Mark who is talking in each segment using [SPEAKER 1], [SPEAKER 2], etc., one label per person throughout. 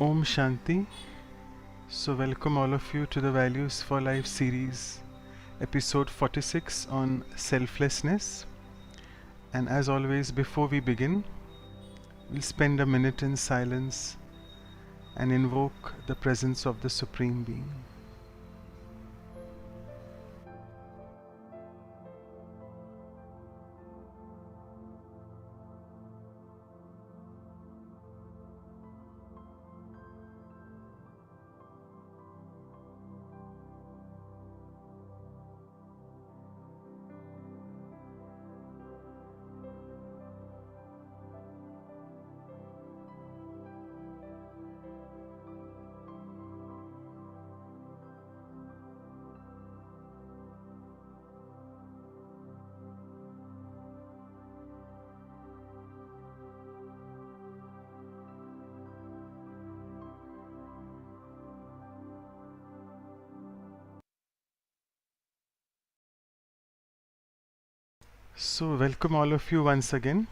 [SPEAKER 1] Om Shanti. So, welcome all of you to the Values for Life series, episode 46 on selflessness. And as always, before we begin, we'll spend a minute in silence and invoke the presence of the Supreme Being. So, welcome all of you once again.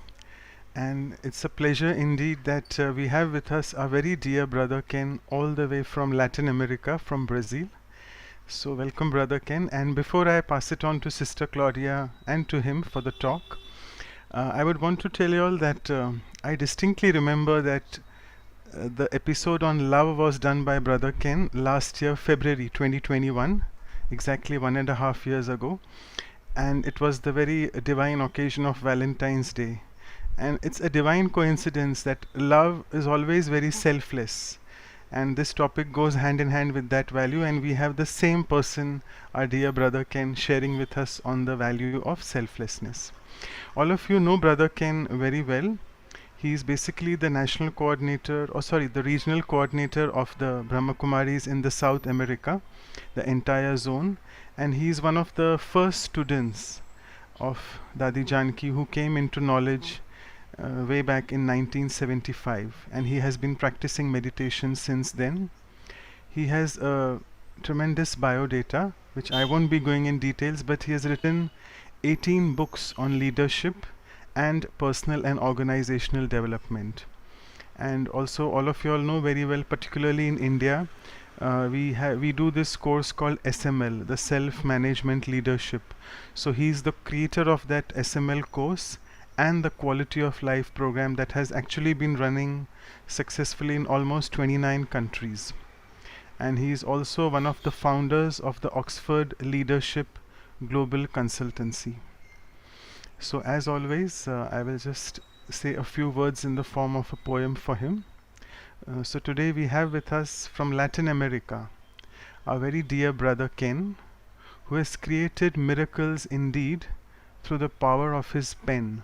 [SPEAKER 1] And it's a pleasure indeed that we have with us our very dear brother Ken, all the way from Latin America, from Brazil. So, welcome, brother Ken. And before I pass it on to Sister Claudia and to him for the talk, I would want to tell you all that I distinctly remember that the episode on love was done by Brother Ken last year, February 2021, exactly 1.5 years ago. And it was the very divine occasion of Valentine's Day. And it's a divine coincidence that love is always very selfless. And this topic goes hand in hand with that value, and we have the same person, our dear brother Ken, sharing with us on the value of selflessness. All of you know Brother Ken very well. He is basically the national coordinator, the regional coordinator of the Brahma Kumaris in the South America, the entire zone. And he is one of the first students of Dadi Janki who came into knowledge way back in 1975. And he has been practicing meditation since then. He has a tremendous biodata, which I won't be going in details, but he has written 18 books on leadership and personal and organizational development. And also all of you all know very well, particularly in India, we do this course called SML, the Self Management Leadership. So he's the creator of that SML course and the Quality of Life program that has actually been running successfully in almost 29 countries. And he is also one of the founders of the Oxford Leadership Global Consultancy. So as always, I will just say a few words in the form of a poem for him. So today we have with us from Latin America our very dear brother Ken, who has created miracles indeed through the power of his pen.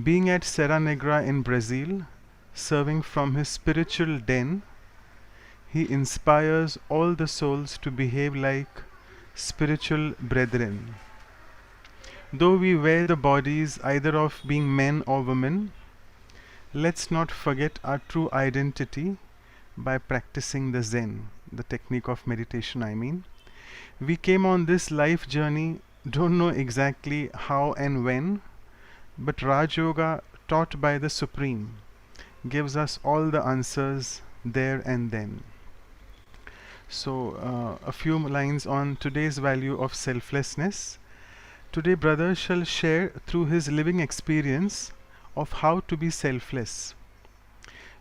[SPEAKER 1] Being at Serra Negra in Brazil, serving from his spiritual den, he inspires all the souls to behave like spiritual brethren. Though we wear the bodies either of being men or women, let's not forget our true identity by practicing the Zen, the technique of meditation, I mean. We came on this life journey, don't know exactly how and when, but Raj Yoga taught by the Supreme gives us all the answers there and then. So, a few lines on today's value of selflessness. Today, brother shall share through his living experience of how to be selfless,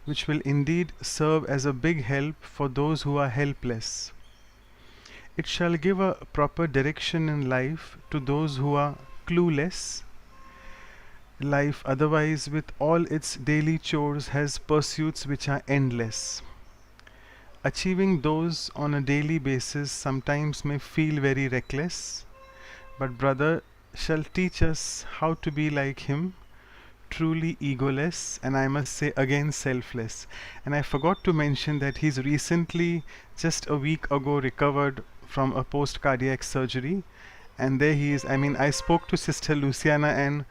[SPEAKER 1] which will indeed serve as a big help for those who are helpless. It shall give a proper direction in life to those who are clueless. Life otherwise with all its daily chores has pursuits which are endless. Achieving those on a daily basis sometimes may feel very reckless, but brother shall teach us how to be like him, truly egoless, and I must say again selfless. And I forgot to mention that he's recently, just a week ago, recovered from a post-cardiac surgery, and there he is. I mean, I spoke to Sister Luciana, and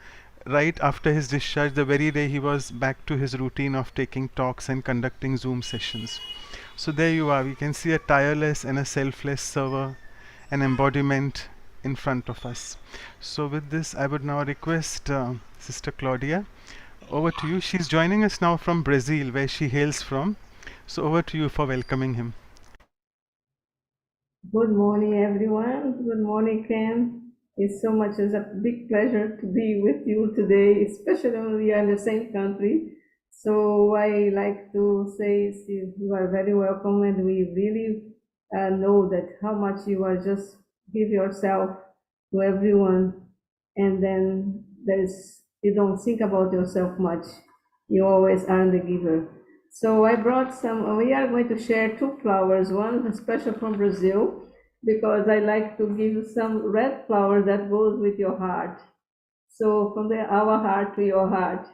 [SPEAKER 1] right after his discharge, the very day, he was back to his routine of taking talks and conducting Zoom sessions. So there you are. We can see a tireless and a selfless server, an embodiment in front of us. So with this, I would now request Sister Claudia, over to you. She's joining us now from Brazil, where she hails from. So over to you for welcoming him.
[SPEAKER 2] Good morning, everyone. Good morning, Ken. It's a big pleasure to be with you today, especially when we are in the same country. So I like to say you are very welcome, and we really know that how much you are just give yourself to everyone, and then you don't think about yourself much. You always are the giver. So I brought some, we are going to share two flowers, one special from Brazil, because I like to give you some red flower that goes with your heart. So from our heart to your heart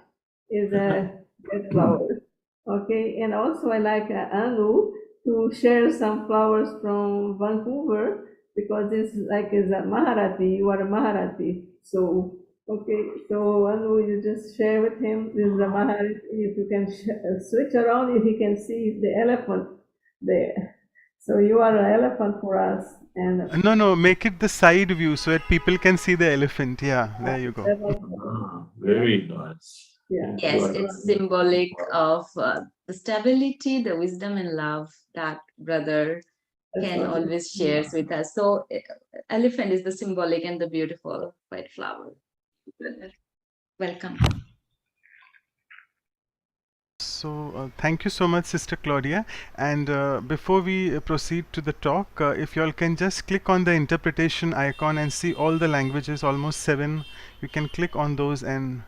[SPEAKER 2] is a red flower. Okay, and also I like Anu to share some flowers from Vancouver because it's like is a Maharati, you are a Maharati. So okay, so Anu, you just share with him this is a Maharati. If you can switch around, if he can see the elephant there. So you are an elephant for us, and
[SPEAKER 1] No, no, make it the side view so that people can see the elephant. Yeah, there you go.
[SPEAKER 3] Very nice.
[SPEAKER 2] Yeah.
[SPEAKER 4] Yes, it's symbolic of the stability, the wisdom and love that brother Ken always shares with us. So elephant is the symbolic and the beautiful white flower. Welcome.
[SPEAKER 1] So thank you so much, Sister Claudia. And before we proceed to the talk, if you all can just click on the interpretation icon and see all the languages, almost 7. You can click on those and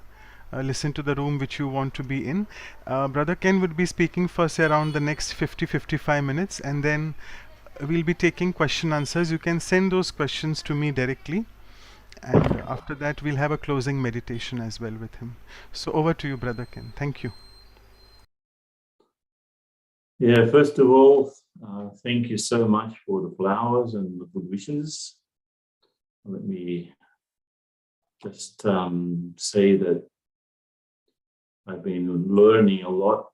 [SPEAKER 1] listen to the room which you want to be in. Brother Ken would be speaking for say around the next 50-55 minutes, and then we'll be taking question answers. You can send those questions to me directly, and after that we'll have a closing meditation as well with him. So over to you, Brother Ken. Thank you.
[SPEAKER 3] Yeah, first of all, thank you so much for the flowers and the good wishes. Let me just say that I've been learning a lot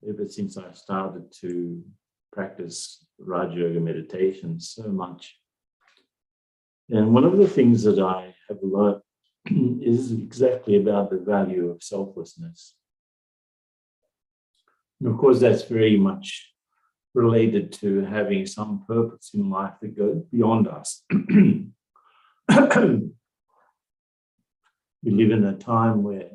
[SPEAKER 3] ever since I started to practice Raj Yoga meditation so much. And one of the things that I have learned is exactly about the value of selflessness. And of course, that's very much related to having some purpose in life that goes beyond us. We live in a time where,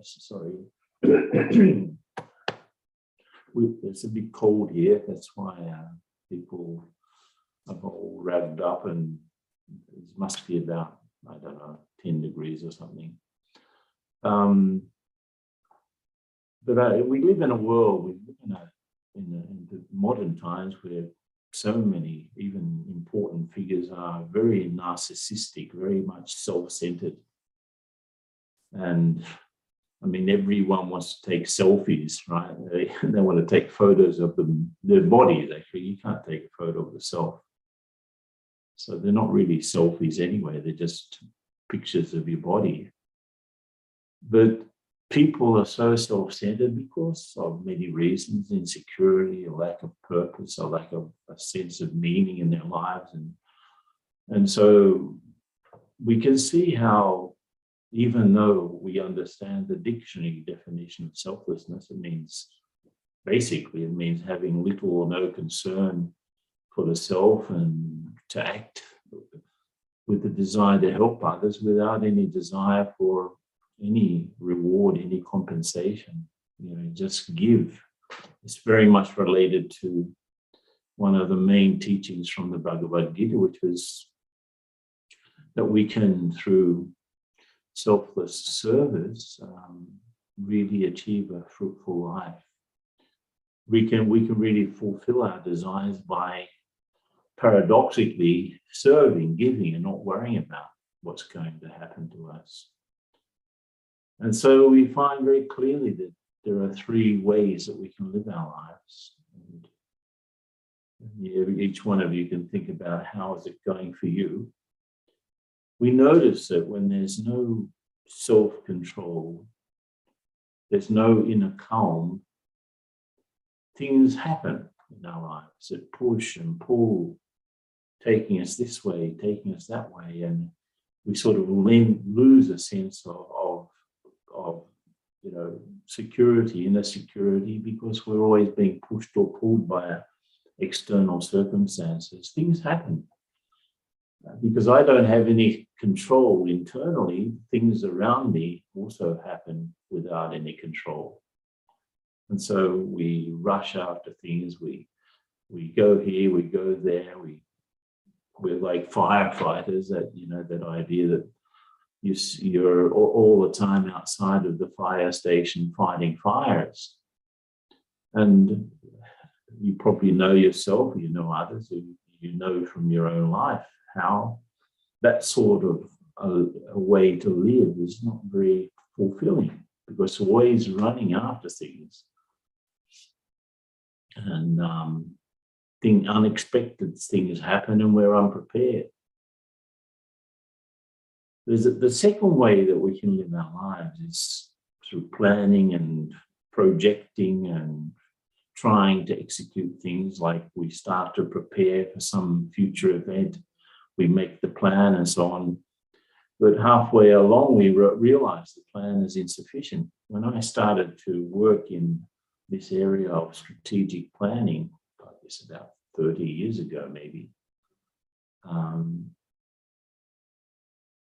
[SPEAKER 3] it's a bit cold here. That's why people are all wrapped up, and it must be about, I don't know, 10 degrees or something. But we live in a world, we live in the modern times where so many, even important figures, are very narcissistic, very much self-centered. And I mean, everyone wants to take selfies, right? They want to take photos of their bodies, actually. You can't take a photo of yourself. So they're not really selfies anyway, they're just pictures of your body. But people are so self-centered because of many reasons: insecurity, a lack of purpose, a lack of a sense of meaning in their lives. And so we can see how, even though we understand the dictionary definition of selflessness, it means having little or no concern for the self and to act with the desire to help others without any desire for any reward, any compensation, just give. It's very much related to one of the main teachings from the Bhagavad Gita, which was that we can, through selfless service, really achieve a fruitful life. We can really fulfill our desires by paradoxically serving, giving, and not worrying about what's going to happen to us. And so we find very clearly that there are 3 ways that we can live our lives. And each one of you can think about how is it going for you. We notice that when there's no self-control, there's no inner calm, things happen in our lives that push and pull, taking us this way, taking us that way, and we sort of lose a sense of security, inner security, because we're always being pushed or pulled by external circumstances. Things happen. Because I don't have any control internally, things around me also happen without any control. And so we rush after things, we go here, we go there, we're like firefighters, that idea that you're all the time outside of the fire station fighting fires. And you probably know yourself, you know others, you know from your own life how that sort of a way to live is not very fulfilling, because we're always running after things. And unexpected things happen and we're unprepared. The second way that we can live our lives is through planning and projecting and trying to execute things, like we start to prepare for some future event. We make the plan and so on. But halfway along, we realize the plan is insufficient. When I started to work in this area of strategic planning, I guess about 30 years ago, maybe,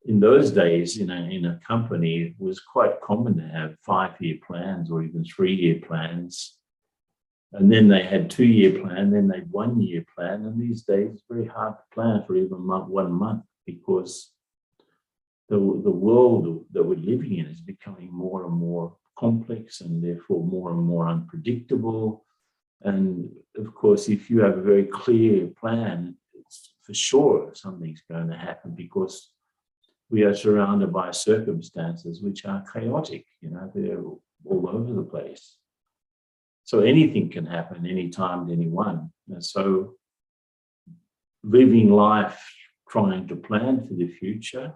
[SPEAKER 3] in those days, in a company, it was quite common to have 5-year plans or even 3-year plans. And then they had 2-year plan, then they had 1-year plan. And these days, it's very hard to plan for even 1 month, because the world that we're living in is becoming more and more complex and therefore more and more unpredictable. And of course, if you have a very clear plan, it's for sure something's going to happen, because we are surrounded by circumstances which are chaotic, they're all over the place. So anything can happen anytime to anyone. And so living life, trying to plan for the future,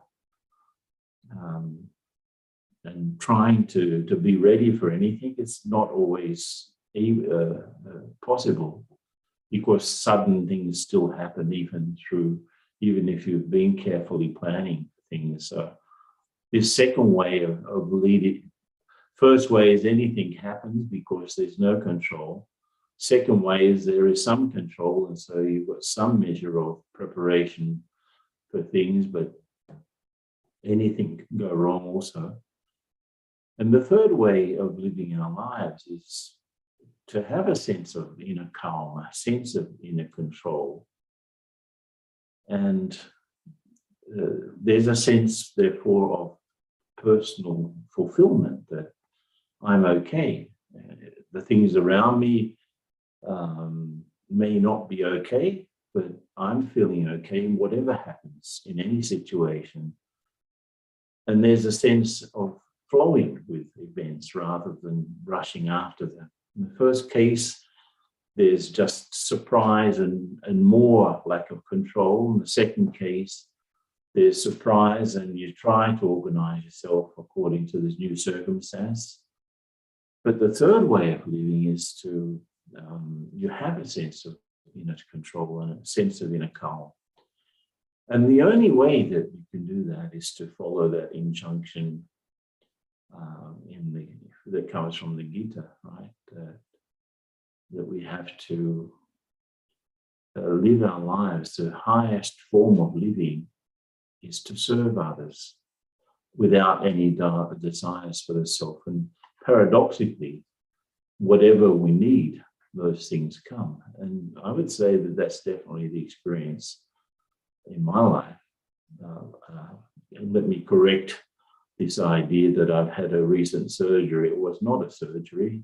[SPEAKER 3] and trying to be ready for anything, it's not always possible, because sudden things still happen even if you've been carefully planning things. So this second way of leading, first way is anything happens because there's no control. Second way is there is some control, and so you've got some measure of preparation for things, but anything can go wrong also. And the third way of living our lives is to have a sense of inner calm, a sense of inner control. And there's a sense, therefore, of personal fulfillment, that I'm okay. The things around me may not be okay, but I'm feeling okay in whatever happens in any situation. And there's a sense of flowing with events rather than rushing after them. In the first case, there's just surprise and more lack of control. In the second case, there's surprise and you try to organize yourself according to this new circumstance. But the third way of living is to, you have a sense of inner control and a sense of inner calm. And the only way that you can do that is to follow that injunction that comes from the Gita, right? That we have to live our lives. The highest form of living is to serve others without any desires for the self. And paradoxically, whatever we need, those things come. And I would say that that's definitely the experience in my life. And let me correct this idea that I've had a recent surgery. It was not a surgery.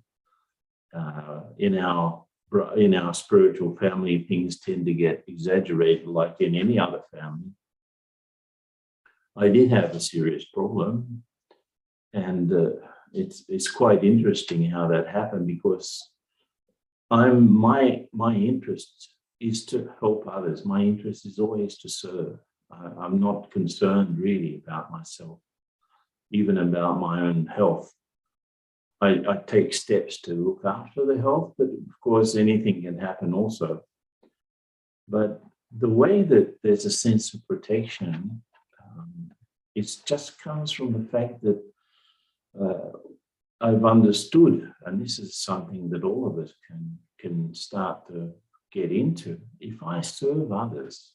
[SPEAKER 3] In our spiritual family, things tend to get exaggerated like in any other family. I did have a serious problem, and it's quite interesting how that happened, because my interest is to help others. My interest is always to serve. I'm not concerned really about myself, even about my own health. I take steps to look after the health, but of course anything can happen also. But the way that there's a sense of protection, it just comes from the fact that I've understood, and this is something that all of us can start to get into. If I serve others,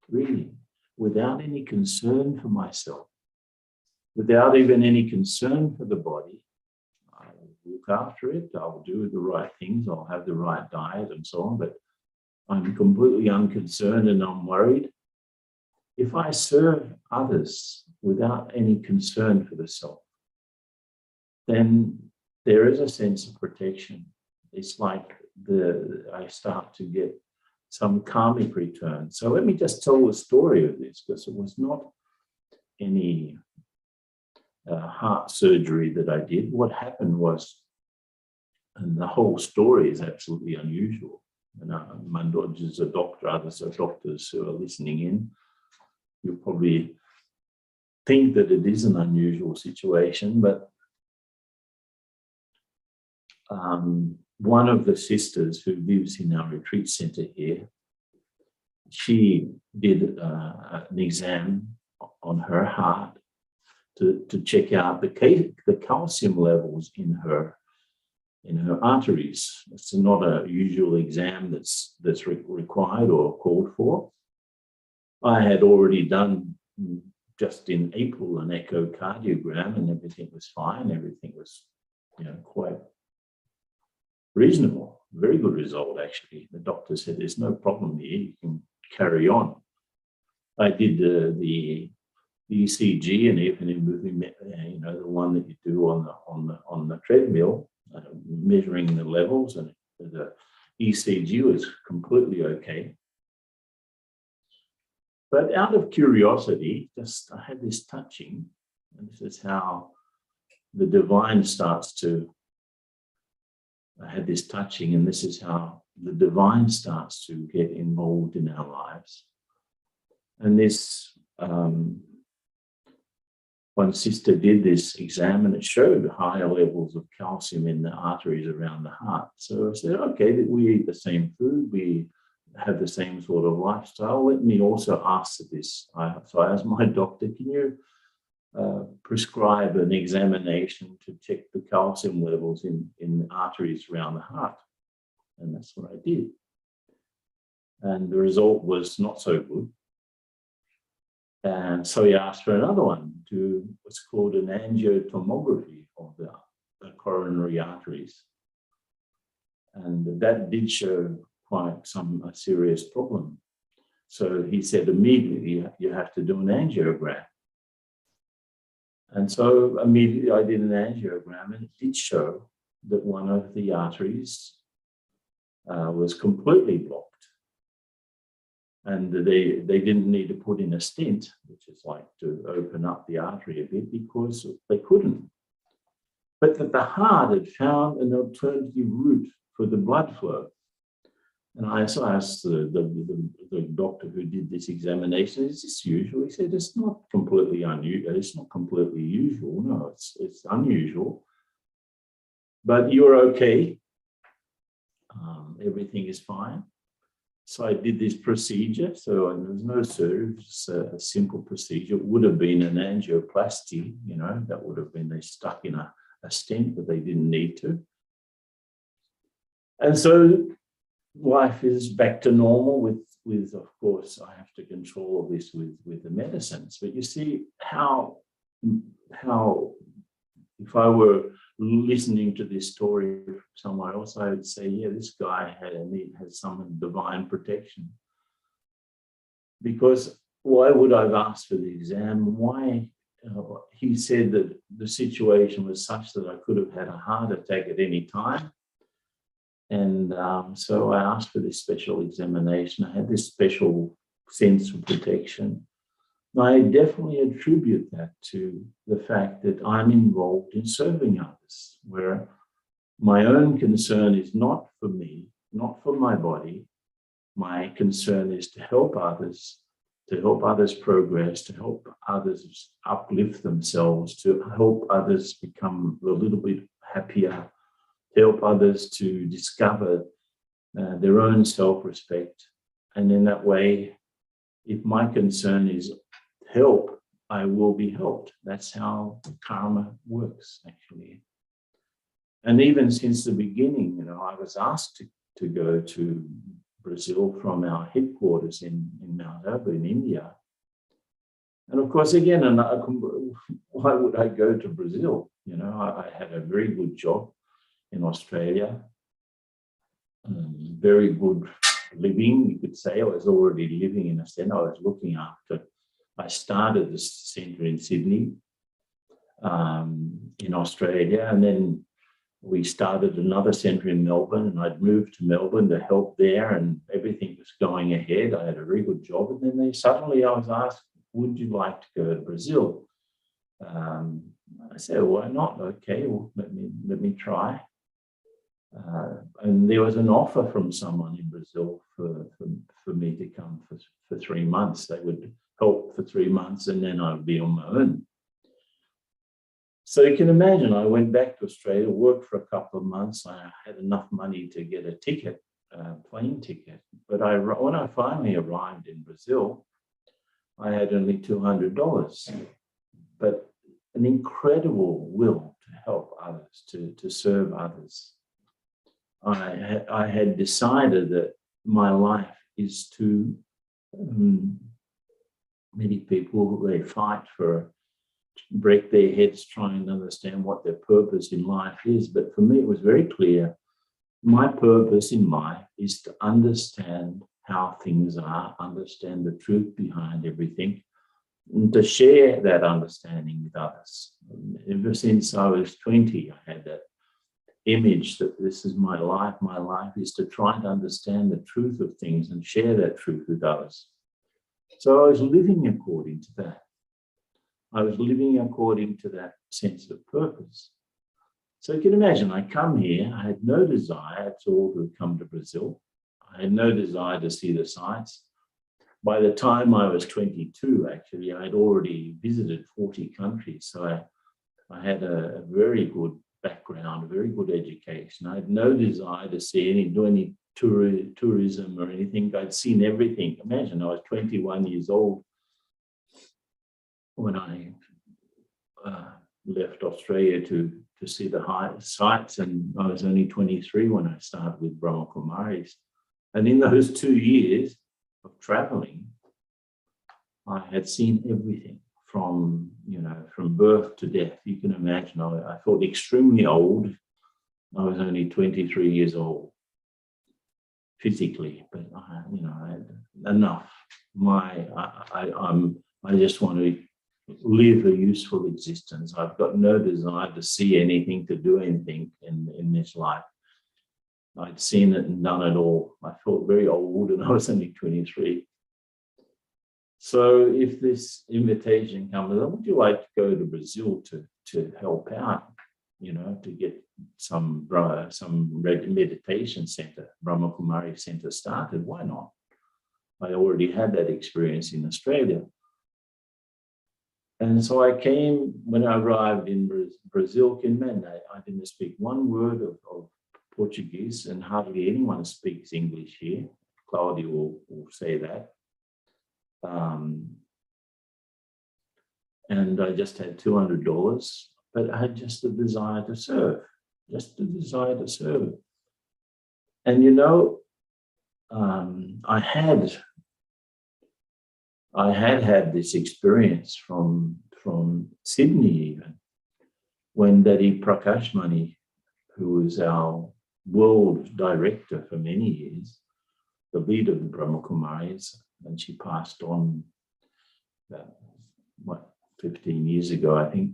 [SPEAKER 3] really, without any concern for myself, without even any concern for the body, I'll look after it, I'll do the right things, I'll have the right diet and so on, but I'm completely unconcerned and unworried. If I serve others without any concern for the self, then there is a sense of protection. It's like I start to get some karmic return. So let me just tell the story of this, because it was not any heart surgery that I did. What happened was, and the whole story is absolutely unusual. And Mandoj is a doctor, others are doctors who are listening in. You'll probably think that it is an unusual situation, but one of the sisters who lives in our retreat center here, she did an exam on her heart to check out the calcium levels in her arteries. It's not a usual exam that's required or called for. I had already done just in April an echocardiogram, and everything was fine. Everything was, quite reasonable. Very good result, actually. The doctor said, "There's no problem here. You can carry on." I did the ECG, and even the one that you do on the treadmill, measuring the levels, and the ECG was completely okay. But out of curiosity, I had this touching, and this is how the divine starts to. I had this touching, and this is how the divine starts to get involved in our lives. And this one sister did this exam, and it showed higher levels of calcium in the arteries around the heart. So I said, okay, we eat the same food, we have the same sort of lifestyle. Let me also ask this. So I asked my doctor, can you prescribe an examination to check the calcium levels in the arteries around the heart? And that's what I did. And the result was not so good. And so he asked for another one, to what's called an angiotomography of the coronary arteries. And that did show quite a serious problem. So he said immediately, you have to do an angiogram. And so immediately I did an angiogram, and it did show that one of the arteries was completely blocked. And they didn't need to put in a stent, which is like to open up the artery a bit, because they couldn't. But that the heart had found an alternative route for the blood flow. And I asked the doctor who did this examination, is this usual? He said, it's not completely unusual. It's not completely usual. No, it's unusual. But you're okay. Everything is fine. So I did this procedure. So there's no surgery, just a simple procedure. It would have been an angioplasty, that would have been, they stuck in a stent, but they didn't need to. And so life is back to normal with of course, I have to control this with the medicines. But you see how if I were listening to this story from somewhere else, I would say, yeah, this guy has some divine protection. Because why would I have asked for the exam? Why? He said that the situation was such that I could have had a heart attack at any time. And so I asked for this special examination. I had this special sense of protection. And I definitely attribute that to the fact that I'm involved in serving others, where my own concern is not for me, not for my body. My concern is to help others progress, to help others uplift themselves, to help others become a little bit happier, to help others to discover their own self-respect. And in that way, if my concern is help, I will be helped. That's how karma works, actually. And even since the beginning, you know, I was asked to go to Brazil from our headquarters in Mount Abu in India. And of course, again, why would I go to Brazil? You know, I had a very good job in Australia, very good living, you could say. I was already living in a centre. I was looking after. I started this centre in Sydney, in Australia, and then we started another centre in Melbourne, and I'd moved to Melbourne to help there, and everything was going ahead. I had a very good job, and then suddenly I was asked, would you like to go to Brazil? I said, why not? Okay, well, let me try. And there was an offer from someone in Brazil for me to come for 3 months. They would help for 3 months, and then I would be on my own. So you can imagine, I went back to Australia, worked for a couple of months. I had enough money to get a ticket, plane ticket. But when I finally arrived in Brazil, I had only $200, but an incredible will to help others, to serve others. I had decided that my life is to, many people, they fight break their heads trying to understand what their purpose in life is. But for me, it was very clear. My purpose in life is to understand how things are, understand the truth behind everything, and to share that understanding with others. Ever since I was 20, I had that image that this is my life. My life is to try to understand the truth of things and share that truth with others. So I was living according to that. I was living according to that sense of purpose. So you can imagine, I come here, I had no desire at all to come to Brazil. I had no desire to see the sights. By the time I was 22, actually, I had already visited 40 countries. So I had a very good background, a very good education. I had no desire to do any tourism or anything. I'd seen everything. Imagine, I was 21 years old when I left Australia to see the sights, and I was only 23 when I started with Brahma Kumaris. And in those 2 years of traveling, I had seen everything from birth to death. You can imagine, I felt extremely old. I was only 23 years old physically, but I had enough. I just want to live a useful existence. I've got no desire to see anything, to do anything in this life. I'd seen it and done it all. I felt very old, and I was only 23. So if this invitation comes, would you like to go to Brazil to help out, to get some meditation center, Brahma Kumari center started? Why not? I already had that experience in Australia. And so I came, when I arrived in Brazil, I didn't speak one word of Portuguese, and hardly anyone speaks English here. Claudia will say that. And I just had $200, but I had just a desire to serve, And I had this experience from Sydney even, when Dadi Prakashmani, who was our world director for many years, the leader of the Brahma Kumaris, and she passed on about, 15 years ago, I think.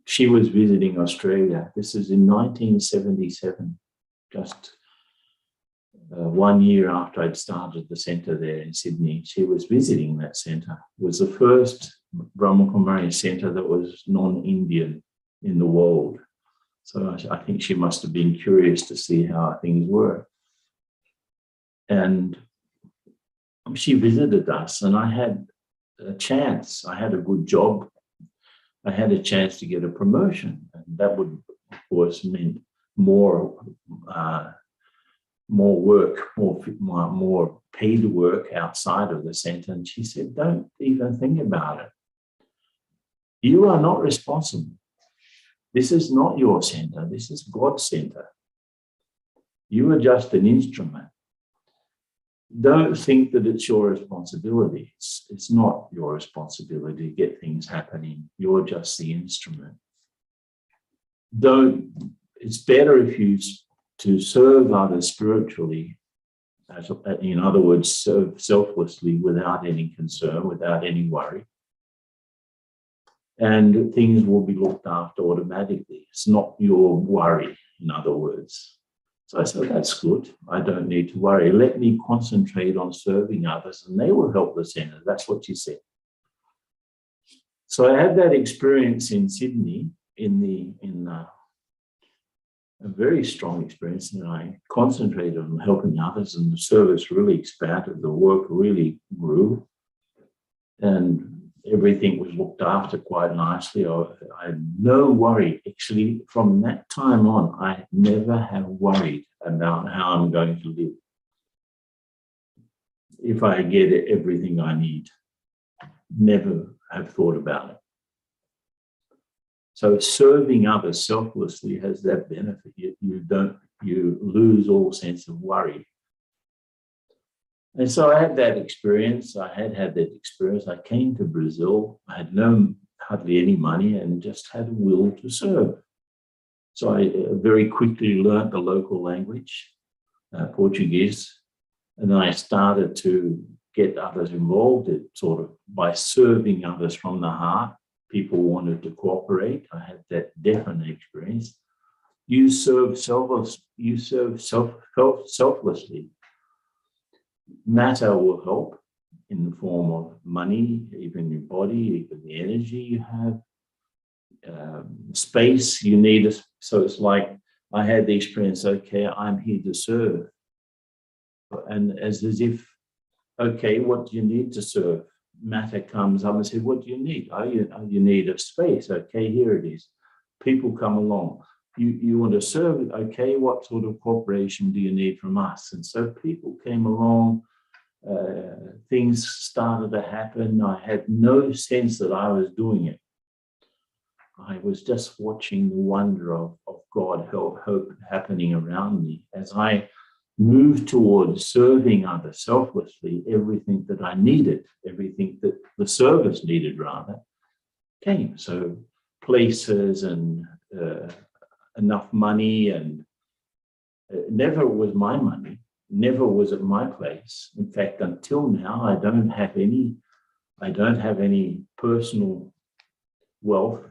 [SPEAKER 3] She was visiting Australia. This is in 1977, just 1 year after I'd started the centre there in Sydney. She was visiting that centre. It was the first Brahma Kumari centre that was non-Indian in the world. So I think she must have been curious to see how things were. And she visited us, and I had a chance. I had a good job. I had a chance to get a promotion. And that would, of course, mean more work, more paid work outside of the centre. And she said, don't even think about it. You are not responsible This is not your center. This is God's center. You are just an instrument. Don't think that it's your responsibility. It's not your responsibility to get things happening. You're just the instrument. It's better if you to serve others spiritually, in other words, serve selflessly without any concern, without any worry. And things will be looked after automatically. It's not your worry, in other words. So I said, that's good. I don't need to worry. Let me concentrate on serving others and they will help the center. That's what she said. So I had that experience in Sydney a very strong experience, and I concentrated on helping others, and the service really expanded. The work really grew, and everything was looked after quite nicely. I had no worry. Actually, from that time on, I never have worried about how I'm going to live. If I get everything I need, never have thought about it. So serving others selflessly has that benefit. You lose all sense of worry. And so I had that experience. I had that experience. I came to Brazil. I had hardly any money and just had a will to serve. So I very quickly learned the local language, Portuguese, and then I started to get others involved sort of by serving others from the heart. People wanted to cooperate. I had that definite experience. You serve selflessly. Matter will help in the form of money, even your body, even the energy you have, space you need. So it's like I had the experience, okay, I'm here to serve. And as if, okay, what do you need to serve? Matter comes up and says, what do you need? Oh, you need a space. Okay, here it is. People come along. You want to serve, okay, what sort of cooperation do you need from us? And so people came along, things started to happen. I had no sense that I was doing it. I was just watching the wonder of God hope happening around me as I moved towards serving others selflessly. Everything that I needed, everything that the service needed rather, came. So places and enough money, and never was my money, never was it my place. In fact, until now, I don't have any personal wealth.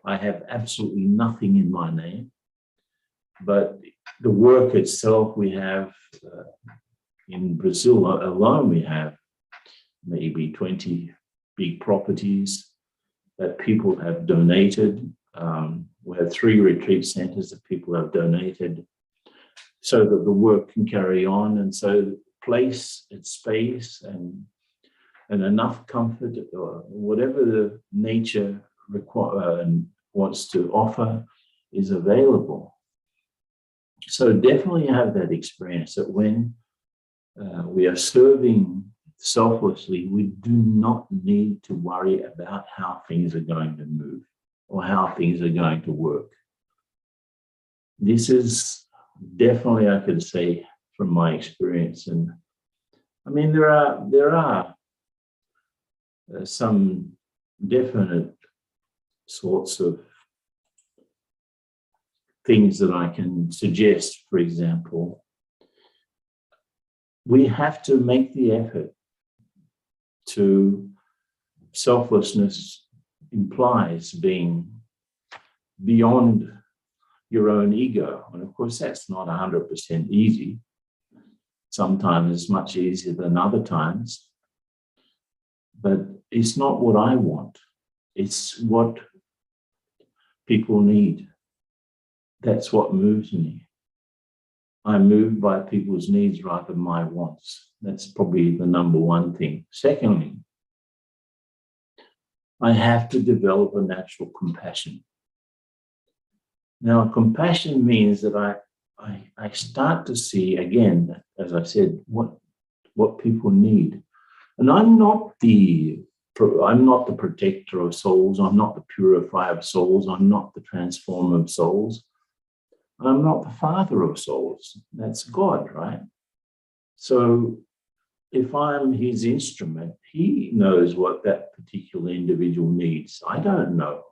[SPEAKER 3] I have absolutely nothing in my name. But the work itself, we have in Brazil alone, we have maybe 20 big properties that people have donated. We have 3 retreat centers that people have donated so that the work can carry on. And so place and space and enough comfort, or whatever the nature wants to offer, is available. So definitely have that experience that when we are serving selflessly, we do not need to worry about how things are going to move or how things are going to work. This is definitely, I could say, from my experience. And I mean, there are some definite sorts of things that I can suggest. For example, we have to make the effort to selflessness implies being beyond your own ego. And of course, that's not 100% easy. Sometimes it's much easier than other times. But it's not what I want. It's what people need. That's what moves me. I'm moved by people's needs rather than my wants. That's probably the number one thing. Secondly, I have to develop a natural compassion. Now, compassion means that I start to see, again, as I said, what people need. And I'm not the I'm not the protector of souls. I'm not the purifier of souls. I'm not the transformer of souls. I'm not the father of souls. That's God, right? So if I'm his instrument, he knows what that particular individual needs. I don't know.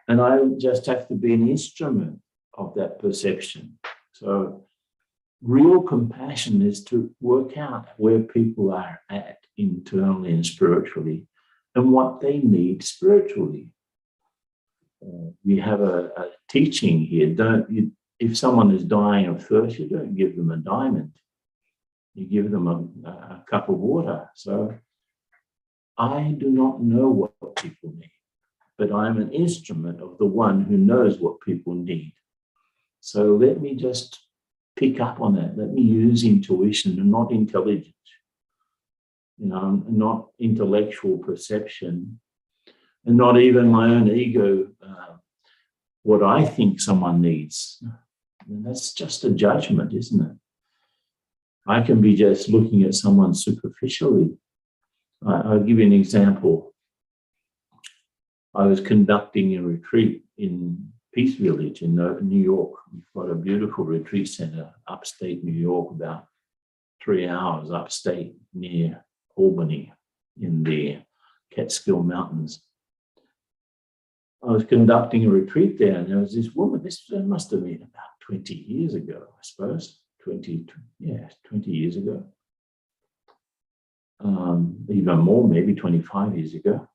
[SPEAKER 3] And I just have to be an instrument of that perception. So real compassion is to work out where people are at internally and spiritually and what they need spiritually. We have a teaching here. If someone is dying of thirst, you don't give them a diamond. You give them a cup of water. So I do not know what people need, but I'm an instrument of the one who knows what people need. So let me just pick up on that. Let me use intuition and not intelligence, not intellectual perception, and not even my own ego, what I think someone needs. And that's just a judgment, isn't it? I can be just looking at someone superficially. I'll give you an example. I was conducting a retreat in Peace Village in New York. We've got a beautiful retreat center, upstate New York, about 3 hours upstate near Albany in the Catskill Mountains. I was conducting a retreat there, and there was this woman. This must have been about 20 years ago, I suppose. 20 years ago. Even more, maybe 25 years ago.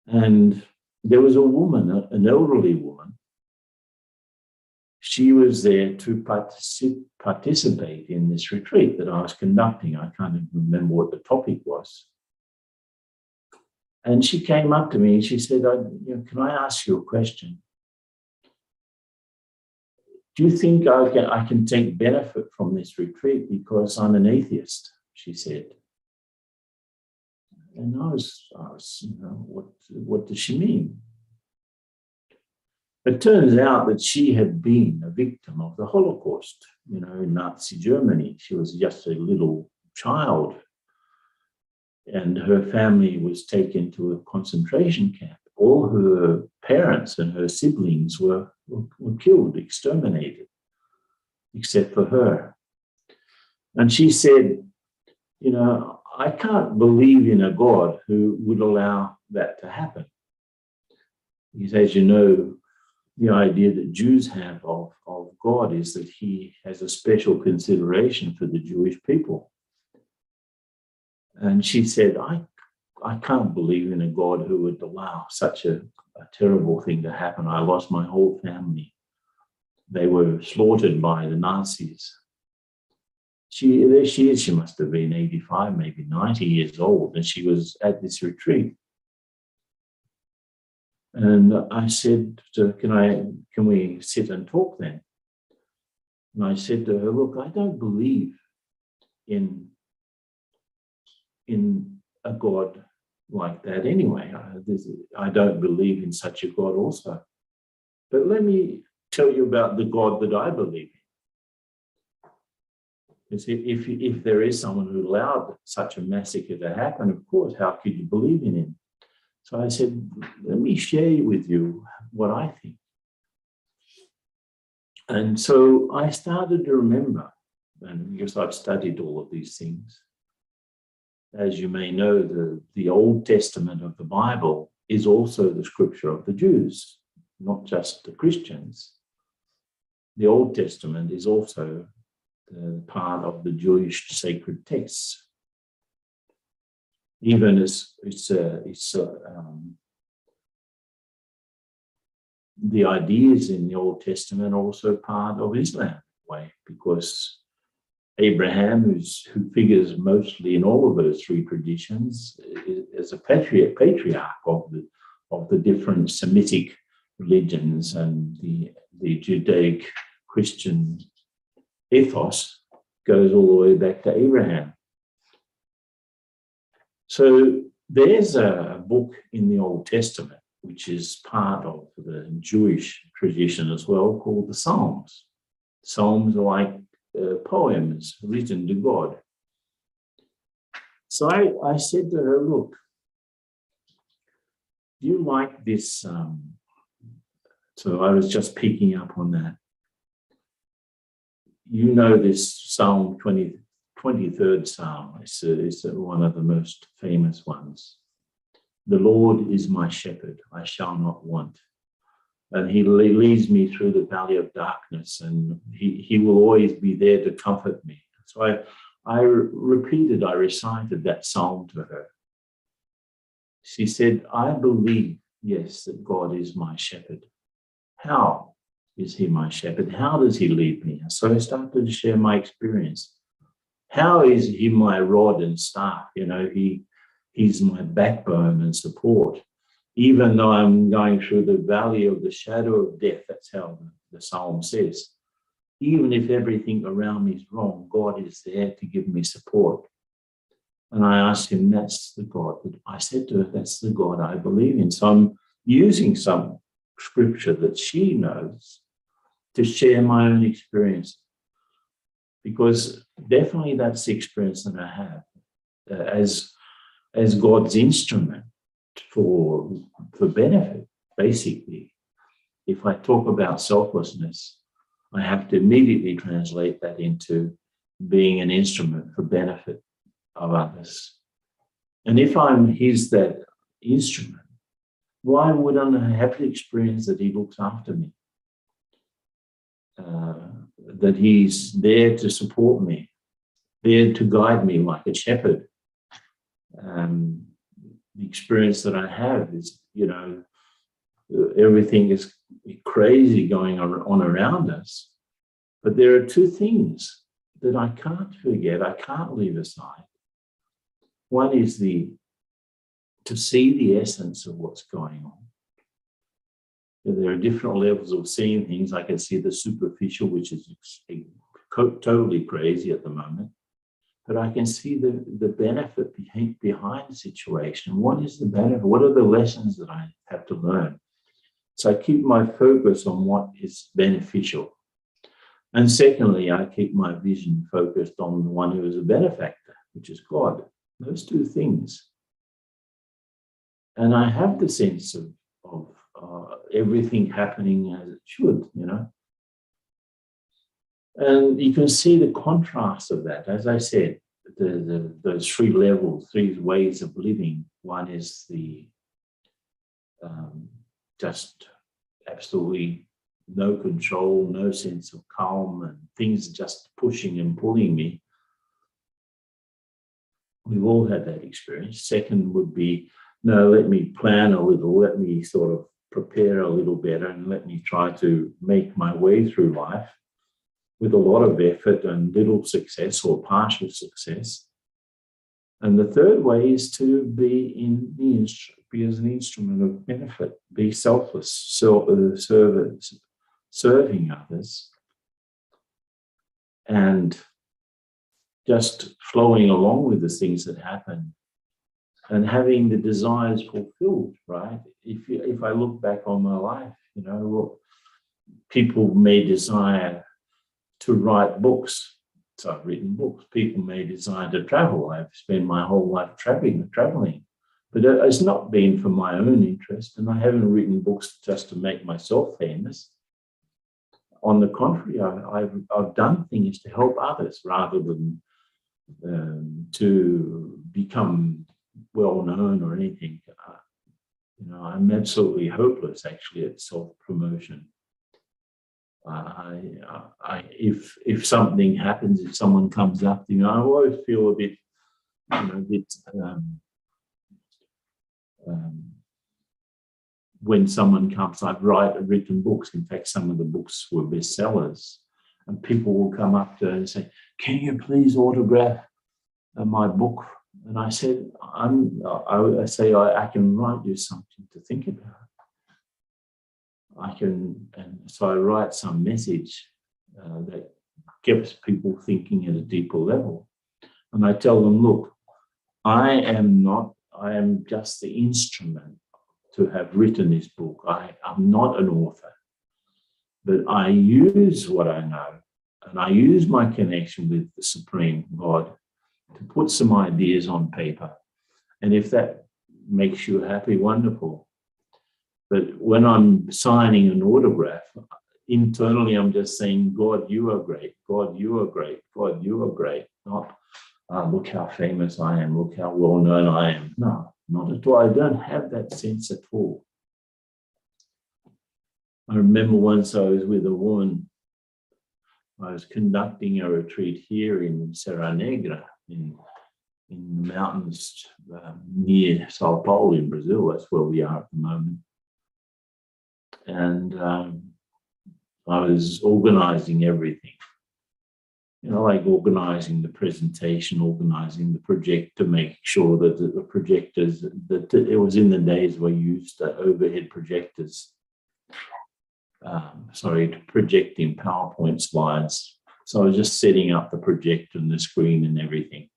[SPEAKER 3] And there was a woman, an elderly woman. She was there to participate in this retreat that I was conducting. I can't even remember what the topic was. And she came up to me and she said, can I ask you a question? Do you think I can take benefit from this retreat because I'm an atheist? She said. And I was what does she mean? It turns out that she had been a victim of the Holocaust, in Nazi Germany. She was just a little child, and her family was taken to a concentration camp. All her parents and her siblings were killed, exterminated, except for her. And she said, I can't believe in a God who would allow that to happen. Because as you know, the idea that Jews have of God is that he has a special consideration for the Jewish people. And she said, I can't believe in a God who would allow such a terrible thing to happen. I lost my whole family. They were slaughtered by the Nazis. There she is. She must have been 85, maybe 90 years old, and she was at this retreat. And I said, can we sit and talk then? And I said to her, look, I don't believe in a God like that anyway. I don't believe in such a God also. But let me tell you about the God that I believe in. If there is someone who allowed such a massacre to happen, of course, how could you believe in him? So I said, let me share with you what I think. And so I started to remember, and because I've studied all of these things, as you may know, the Old Testament of the Bible is also the scripture of the Jews, not just the Christians. The Old Testament is also part of the Jewish sacred texts. Even as the ideas in the Old Testament are also part of Islam, way, because Abraham, who figures mostly in all of those three traditions, is a patriarch of the different Semitic religions, and the Judaic Christian ethos goes all the way back to Abraham. So there's a book in the Old Testament, which is part of the Jewish tradition as well, called the Psalms. Psalms are like poems written to God. So I said to her, look, do you like this? So I was just picking up on that. You know this Psalm 23rd Psalm. It's one of the most famous ones. The Lord is my shepherd, I shall not want. And he leads me through the valley of darkness, and he will always be there to comfort me. So I recited that psalm to her. She said, I believe, yes, that God is my shepherd. How is he my shepherd? How does he lead me? So I started to share my experience. How is he my rod and staff? You know, he's my backbone and support. Even though I'm going through the valley of the shadow of death, that's how the psalm says. Even if everything around me is wrong, God is there to give me support. And I asked him, that's the God. I said to her, that's the God I believe in. So I'm using some scripture that she knows to share my own experience. Because definitely that's the experience that I have as God's instrument for benefit, basically. If I talk about selflessness, I have to immediately translate that into being an instrument for benefit of others. And if I'm that instrument, why wouldn't I have the experience that he looks after me? That he's there to support me, there to guide me like a shepherd. The experience that I have is, you know, everything is crazy going on around us. But there are two things that I can't forget, I can't leave aside. One is to see the essence of what's going on. There are different levels of seeing things. I can see the superficial, which is totally crazy at the moment. But I can see the benefit behind the situation. What is the benefit? What are the lessons that I have to learn? So I keep my focus on what is beneficial. And secondly, I keep my vision focused on the one who is a benefactor, which is God. Those two things. And I have the sense of everything happening as it should, you know. And you can see the contrast of that. As I said, those three levels, three ways of living. One is the just absolutely no control, no sense of calm, and things just pushing and pulling me. We've all had that experience. Second would be, no, let me plan a little, let me sort of prepare a little better, and let me try to make my way through life with a lot of effort and little success or partial success. And the third way is to be as an instrument of benefit, be selfless, serving others, and just flowing along with the things that happen and having the desires fulfilled, right? If I look back on my life, you know, people may desire to write books. So I've written books. People may desire to travel. I've spent my whole life traveling. But it's not been for my own interest, and I haven't written books just to make myself famous. On the contrary, I've done things to help others rather than to become well-known or anything. You know, I'm absolutely hopeless, actually, at self-promotion. If something happens, if someone comes up to me, I always feel a bit, when someone comes, I've written books. In fact, some of the books were bestsellers, and people will come up to and say, "Can you please autograph my book?" And I said, I can write you something to think about. And so I write some message that gets people thinking at a deeper level. And I tell them, look, I am just the instrument to have written this book. I'm not an author, but I use what I know, and I use my connection with the Supreme God to put some ideas on paper. And if that makes you happy, wonderful. But when I'm signing an autograph, internally I'm just saying, God, you are great. God, you are great. God, you are great. Not, look how famous I am. Look how well known I am. No, not at all. I don't have that sense at all. I remember once I was with a woman. I was conducting a retreat here in Serra Negra, in the mountains near Sao Paulo in Brazil. That's where we are at the moment. And I was organizing everything, like organizing the presentation, organizing the projector, making sure that the projectors, that it was in the days we used overhead projectors, projecting PowerPoint slides. So I was just setting up the projector and the screen and everything.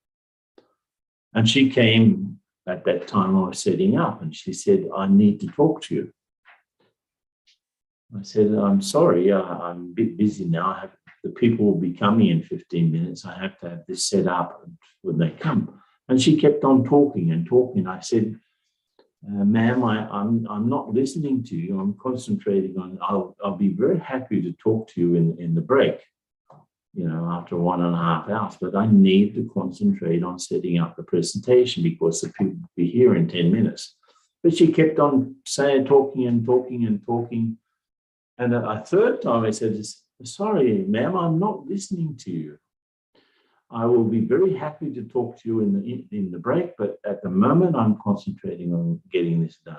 [SPEAKER 3] And she came at that time I was setting up, and she said, I need to talk to you. I said, I'm sorry, I'm a bit busy now. The people will be coming in 15 minutes. I have to have this set up when they come. And she kept on talking and talking. I said, ma'am, I'm not listening to you. I'm concentrating on, I'll be very happy to talk to you in the break, after 1.5 hours, but I need to concentrate on setting up the presentation because the people will be here in 10 minutes. But she kept on talking and talking and talking. And a third time I said, sorry, ma'am, I'm not listening to you. I will be very happy to talk to you in the break, but at the moment I'm concentrating on getting this done.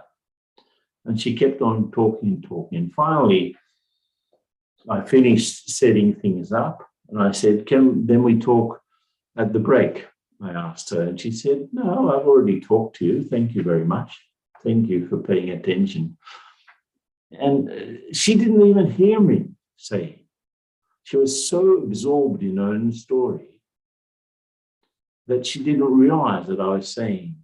[SPEAKER 3] And she kept on talking and talking. And finally, I finished setting things up. And I said, then we talk at the break? I asked her. And she said, no, I've already talked to you. Thank you very much. Thank you for paying attention. And she didn't even hear me say. She was so absorbed in her own story that she didn't realize that I was saying,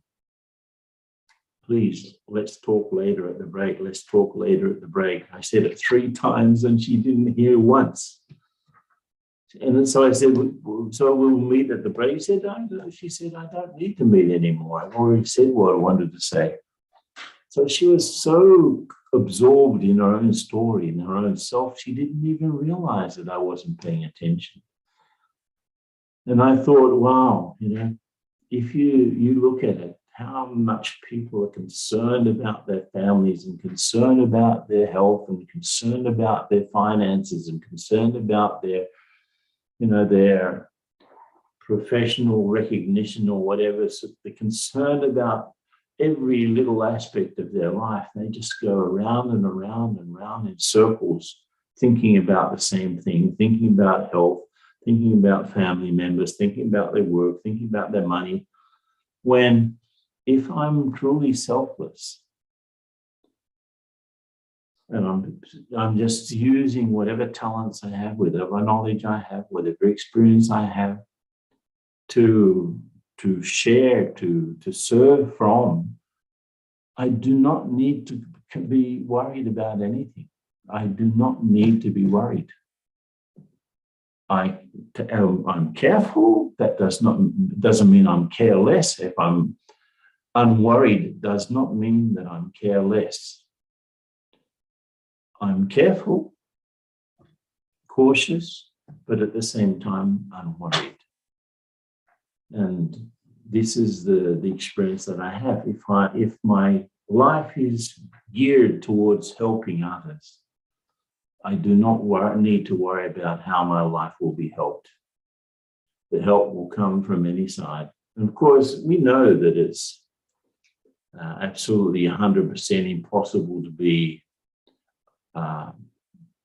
[SPEAKER 3] please, let's talk later at the break. Let's talk later at the break. I said it 3 times and she didn't hear once. And so I said, so we'll meet at the break. She said, I don't need to meet anymore. I've already said what I wanted to say. So she was so absorbed in her own story, in her own self, she didn't even realize that I wasn't paying attention. And I thought, wow, if you look at it, how much people are concerned about their families and concerned about their health and concerned about their finances and concerned about their professional recognition or whatever. So they're concerned about every little aspect of their life. They just go around and around and around in circles, thinking about the same thing, thinking about health, thinking about family members, thinking about their work, thinking about their money. When if I'm truly selfless, and I'm just using whatever talents I have, whatever knowledge I have, whatever experience I have to share, to serve from, I do not need to be worried about anything. I do not need to be worried. I'm careful. That doesn't mean I'm careless. If I'm unworried, it does not mean that I'm careless. I'm careful, cautious, but at the same time, unworried. And this is the experience that I have. If my life is geared towards helping others, I do not need to worry about how my life will be helped. The help will come from any side. And of course, we know that it's absolutely 100% impossible to be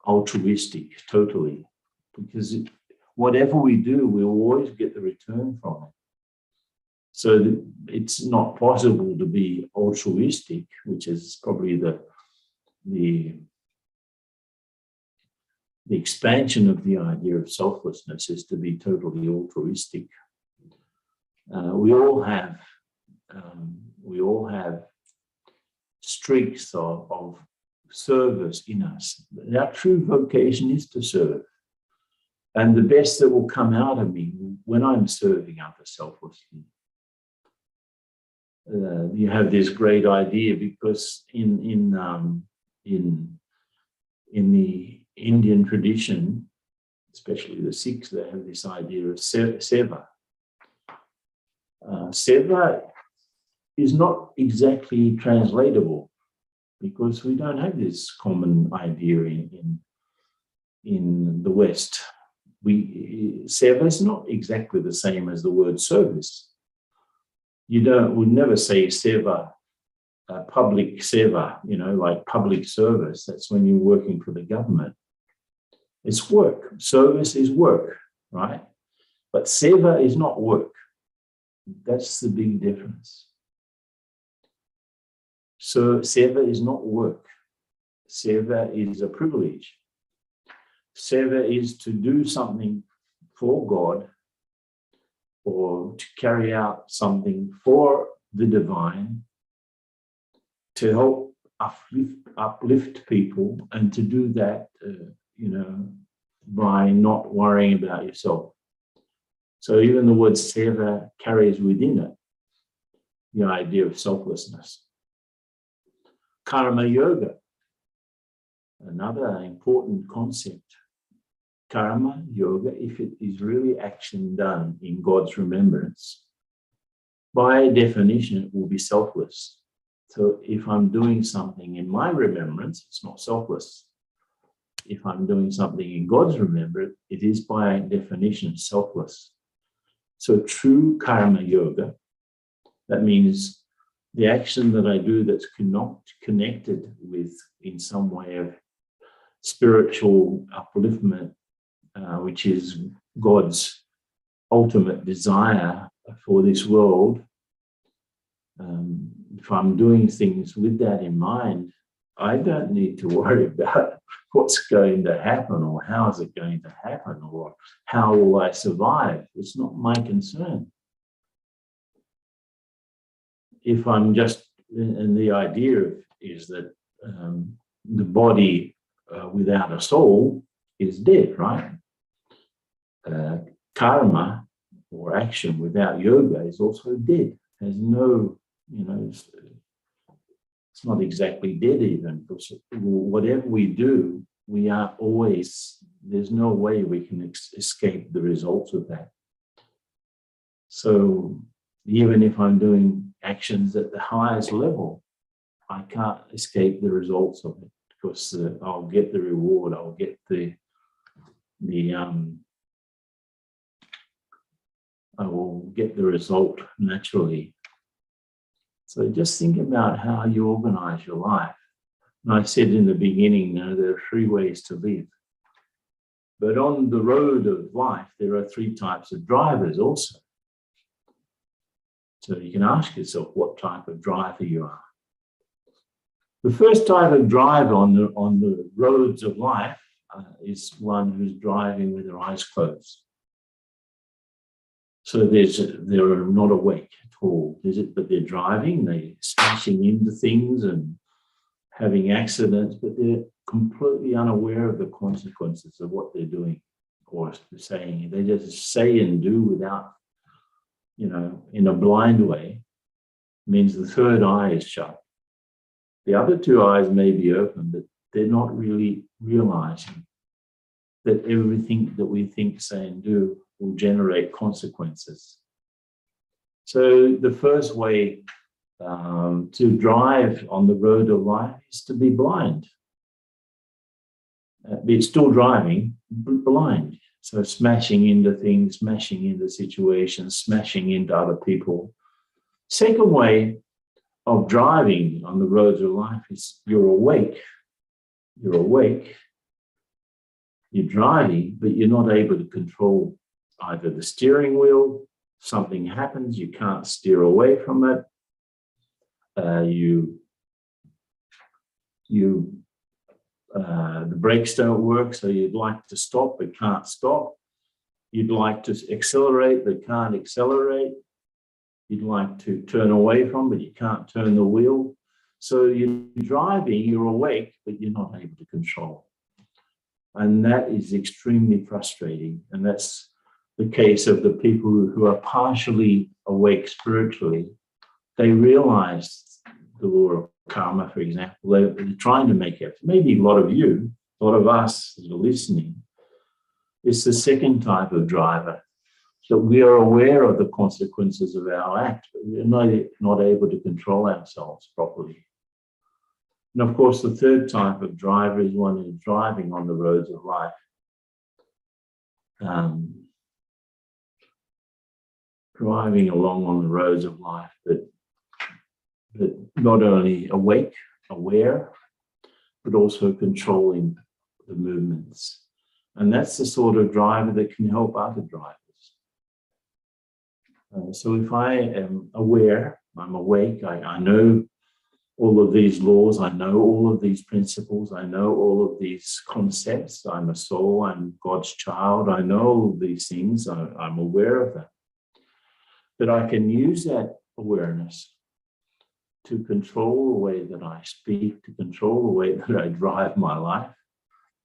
[SPEAKER 3] altruistic totally, because whatever we do, we'll always get the return from it. So it's not possible to be altruistic, which is probably the expansion of the idea of selflessness, is to be totally altruistic. We all have streaks of service in us. Our true vocation is to serve. And the best that will come out of me when I'm serving others selflessly. You have this great idea, because in the Indian tradition, especially the Sikhs, they have this idea of seva. Seva is not exactly translatable, because we don't have this common idea in the West. Seva is not exactly the same as the word service. Would never say seva, public seva, like public service. That's when you're working for the government. It's work. Service is work, right? But seva is not work. That's the big difference. So seva is not work. Seva is a privilege. Seva is to do something for God, or to carry out something for the divine, to help uplift people, and to do that, by not worrying about yourself. So even the word seva carries within it the idea of selflessness. Karma yoga, another important concept. Karma yoga, if it is really action done in God's remembrance, by definition, it will be selfless. So if I'm doing something in my remembrance, it's not selfless. If I'm doing something in God's remembrance, it is by definition selfless. So true karma yoga, that means the action that I do that's not connected with, in some way, of spiritual upliftment, which is God's ultimate desire for this world. If I'm doing things with that in mind, I don't need to worry about what's going to happen, or how is it going to happen, or how will I survive. It's not my concern. If I'm just, and the idea is that the body without a soul is dead, right? Karma, or action without yoga, is also dead. Has no, it's not exactly dead even, because whatever we do, we are always, there's no way we can escape the results of that. So even if I'm doing actions at the highest level, I can't escape the results of it, because I'll get the reward, I'll get I will get the result naturally. So just think about how you organize your life. And I said in the beginning, there are 3 ways to live. But on the road of life, there are 3 types of drivers also. So you can ask yourself what type of driver you are. The first type of driver on the roads of life is one who's driving with their eyes closed. So they're not awake at all, is it? But they're driving, they're smashing into things and having accidents, but they're completely unaware of the consequences of what they're doing or saying. They just say and do without, in a blind way. It means the third eye is shut. The other 2 eyes may be open, but they're not really realizing that everything that we think, say, and do will generate consequences. So the first way to drive on the road of life is to be blind. Be still driving, blind. So smashing into things, smashing into situations, smashing into other people. Second way of driving on the roads of life is you're awake. You're awake. You're driving, but you're not able to control either the steering wheel. Something happens, you can't steer away from it. The brakes don't work, so you'd like to stop but can't stop. You'd like to accelerate but can't accelerate. You'd like to turn away from, but you can't turn the wheel. So you're driving, you're awake, but you're not able to control. And that is extremely frustrating. And that's the case of the people who are partially awake spiritually. They realize the law of karma, for example. They're trying to make it. Maybe a lot of you, a lot of us that are listening, it's the second type of driver, that we are aware of the consequences of our act, but we're not able to control ourselves properly. And of course, the third type of driver is one who's driving on the roads of life. Driving along on the roads of life, but not only awake, aware, but also controlling the movements. And that's the sort of driver that can help other drivers. So if I am aware, I'm awake, I know all of these laws, I know all of these principles, I know all of these concepts, I'm a soul, I'm God's child, I know all of these things, I'm aware of them. But I can use that awareness to control the way that I speak, to control the way that I drive my life,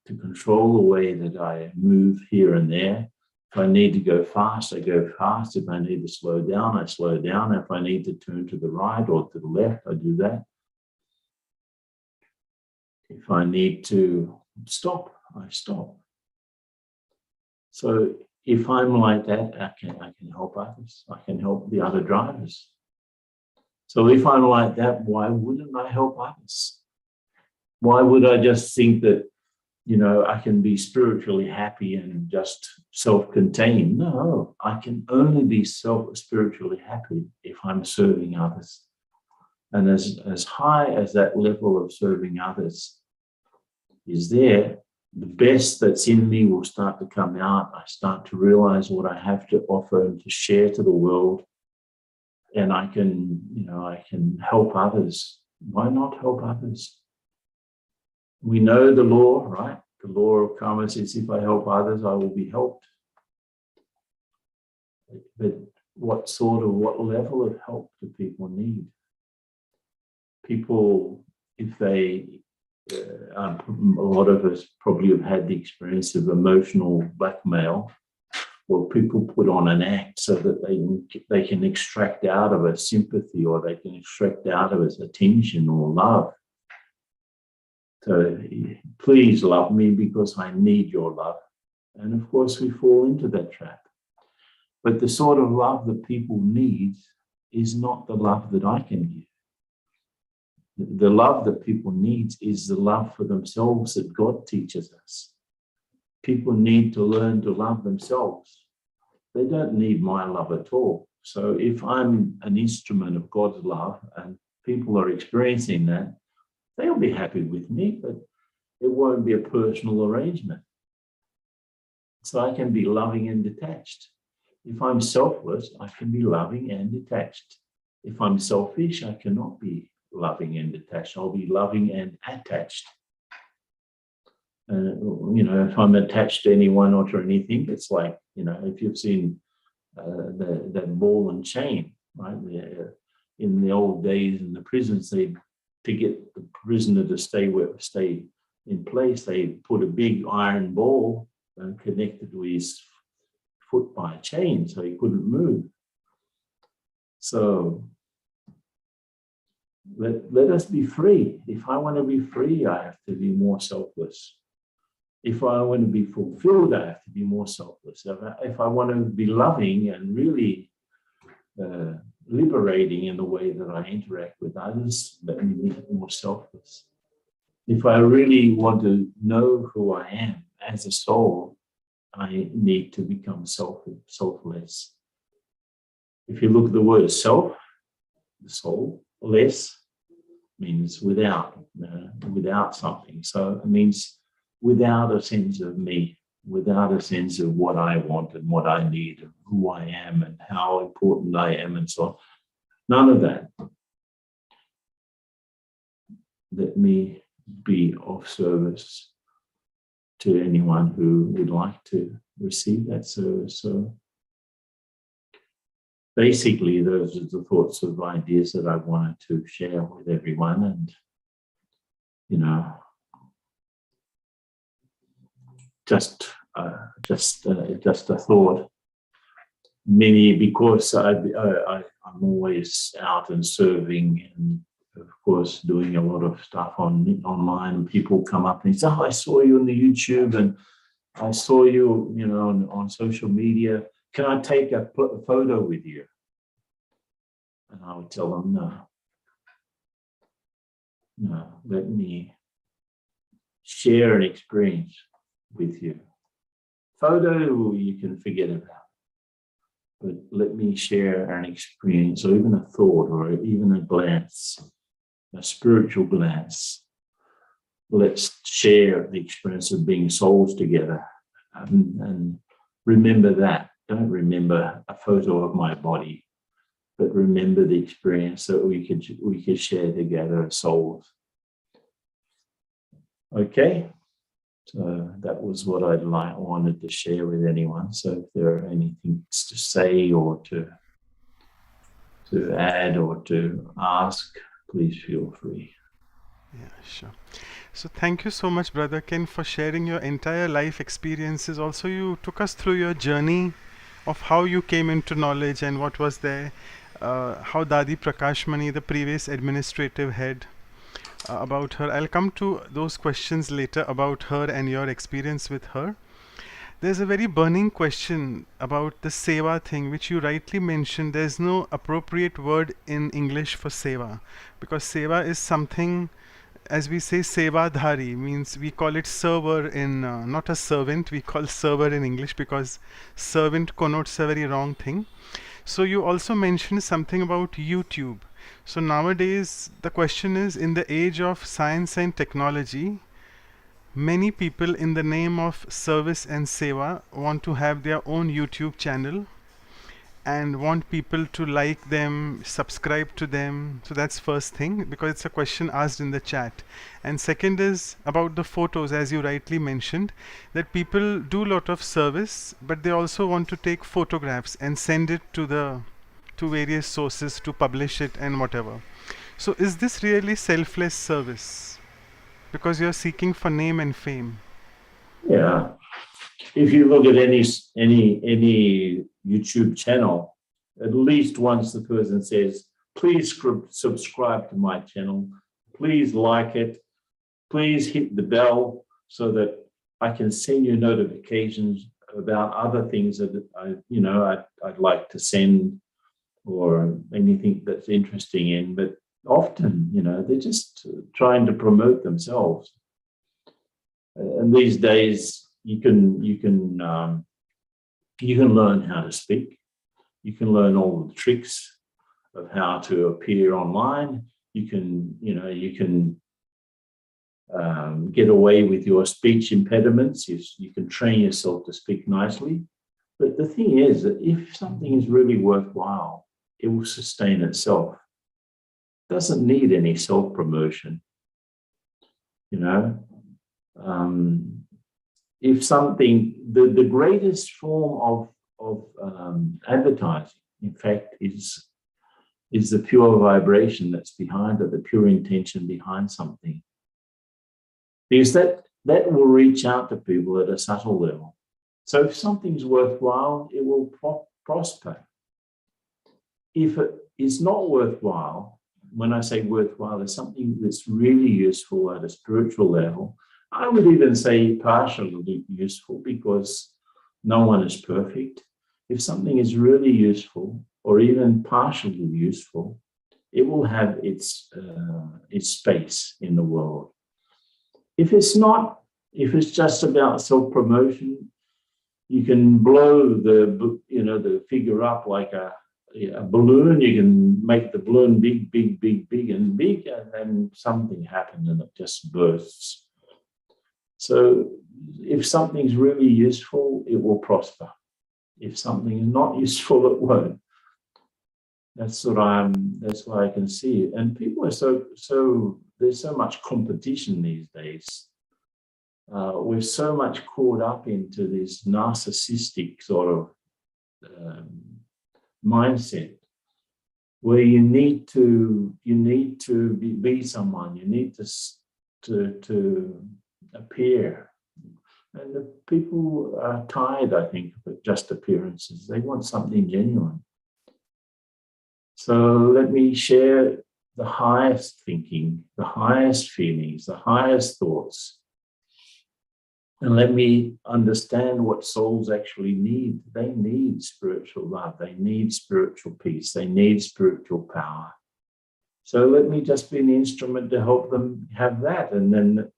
[SPEAKER 3] to control the way that I move here and there. If I need to go fast, I go fast. If I need to slow down, I slow down. If I need to turn to the right or to the left, I do that. If I need to stop, I stop. So if I'm like that, I can help others. I can help the other drivers. So if I'm like that, why wouldn't I help others? Why would I just think that, I can be spiritually happy and just self-contained? No, I can only be spiritually happy if I'm serving others. And as high as that level of serving others is there, the best that's in me will start to come out. I start to realize what I have to offer and to share to the world. And I can help others. Why not help others? We know the law, right? The law of karma says, if I help others, I will be helped. But what level of help do people need? People, if they, a lot of us probably have had the experience of emotional blackmail, where people put on an act so that they can extract out of us sympathy, or they can extract out of us attention or love. So please love me because I need your love. And of course, we fall into that trap. But the sort of love that people need is not the love that I can give. The love that people need is the love for themselves that God teaches us. People need to learn to love themselves. They don't need my love at all. So if I'm an instrument of God's love and people are experiencing that, they'll be happy with me, but it won't be a personal arrangement. So I can be loving and detached. If I'm selfless, I can be loving and detached. If I'm selfish, I cannot be loving and detached. I'll be loving and attached. If I'm attached to anyone or to anything, it's like, if you've seen that ball and chain, right? In the old days in the prisons, to get the prisoner to stay in place, they put a big iron ball connected to his foot by a chain, so he couldn't move. So let us be free. If I want to be free, I have to be more selfless. If I want to be fulfilled, I have to be more selfless. If I want to be loving and really liberating in the way that I interact with others, let me be more selfless. If I really want to know who I am as a soul, I need to become selfless. If you look at the word self, the soul, less means without something. So it means without a sense of me, without a sense of what I want and what I need and who I am and how important I am and so on. None of that. Let me be of service to anyone who would like to receive that service. So basically, those are the thoughts of ideas that I wanted to share with everyone. And, just a thought. Because I'm always out and serving, and of course doing a lot of stuff online, and people come up and say, "Oh, I saw you on the YouTube, and I saw you, on social media. Can I take a photo with you?" And I would tell them, no, let me share an experience with you. Photo you can forget about, but let me share an experience, or even a thought, or even a glance, a spiritual glance. Let's share the experience of being souls together, and remember that. Don't remember a photo of my body, but remember the experience that we could share together as souls. Okay, so that was what wanted to share with anyone. So if there are anything to say or to add or to ask, please feel free.
[SPEAKER 1] Yeah, sure. So thank you so much, Brother Ken, for sharing your entire life experiences. Also, you took us through your journey of how you came into knowledge and what was there, how Dadi Prakashmani, the previous administrative head, about her. I'll come to those questions later about her and your experience with her. There's a very burning question about the seva thing, which you rightly mentioned. There's no appropriate word in English for seva, because seva is something, as we say, sevadhari, means we call it server in, not a servant, we call server in English, because servant connotes a very wrong thing. So you also mentioned something about YouTube. So nowadays the question is, in the age of science and technology, many people in the name of service and seva want to have their own YouTube channel and want people to like them, subscribe to them. So that's first thing, because it's a question asked in the chat. And second is about the photos, as you rightly mentioned, that people do a lot of service, but they also want to take photographs and send it to various sources to publish it and whatever. So is this really selfless service? Because you're seeking for name and fame.
[SPEAKER 3] Yeah. If you look at any YouTube channel, at least once the person says, "Please subscribe to my channel, please like it, please hit the bell so that I can send you notifications about other things that I'd like to send, or anything that's interesting in." But often, they're just trying to promote themselves. And these days, you can learn how to speak. You can learn all the tricks of how to appear online. You can get away with your speech impediments. You can train yourself to speak nicely. But the thing is that if something is really worthwhile, it will sustain itself. It doesn't need any self-promotion. If something, the greatest form of advertising, in fact, is the pure vibration that's behind it, the pure intention behind something. Because that will reach out to people at a subtle level. So if something's worthwhile, it will prosper. If it is not worthwhile, when I say worthwhile, it's something that's really useful at a spiritual level. I would even say partially useful, because no one is perfect. If something is really useful, or even partially useful, it will have its space in the world. If it's not, if it's just about self-promotion, you can blow the figure up like a balloon. You can make the balloon big, big, big, big, and big, and then something happens and it just bursts. So if something's really useful, it will prosper. If something is not useful, it won't. That's what I can see it. And people are there's so much competition these days. We're so much caught up into this narcissistic sort of mindset, where you need to be someone. You need to appear. And the people are tired, I think, of just appearances. They want something genuine. So let me share the highest thinking, the highest feelings, the highest thoughts. And let me understand what souls actually need. They need spiritual love. They need spiritual peace. They need spiritual power. So let me just be an instrument to help them have that. And then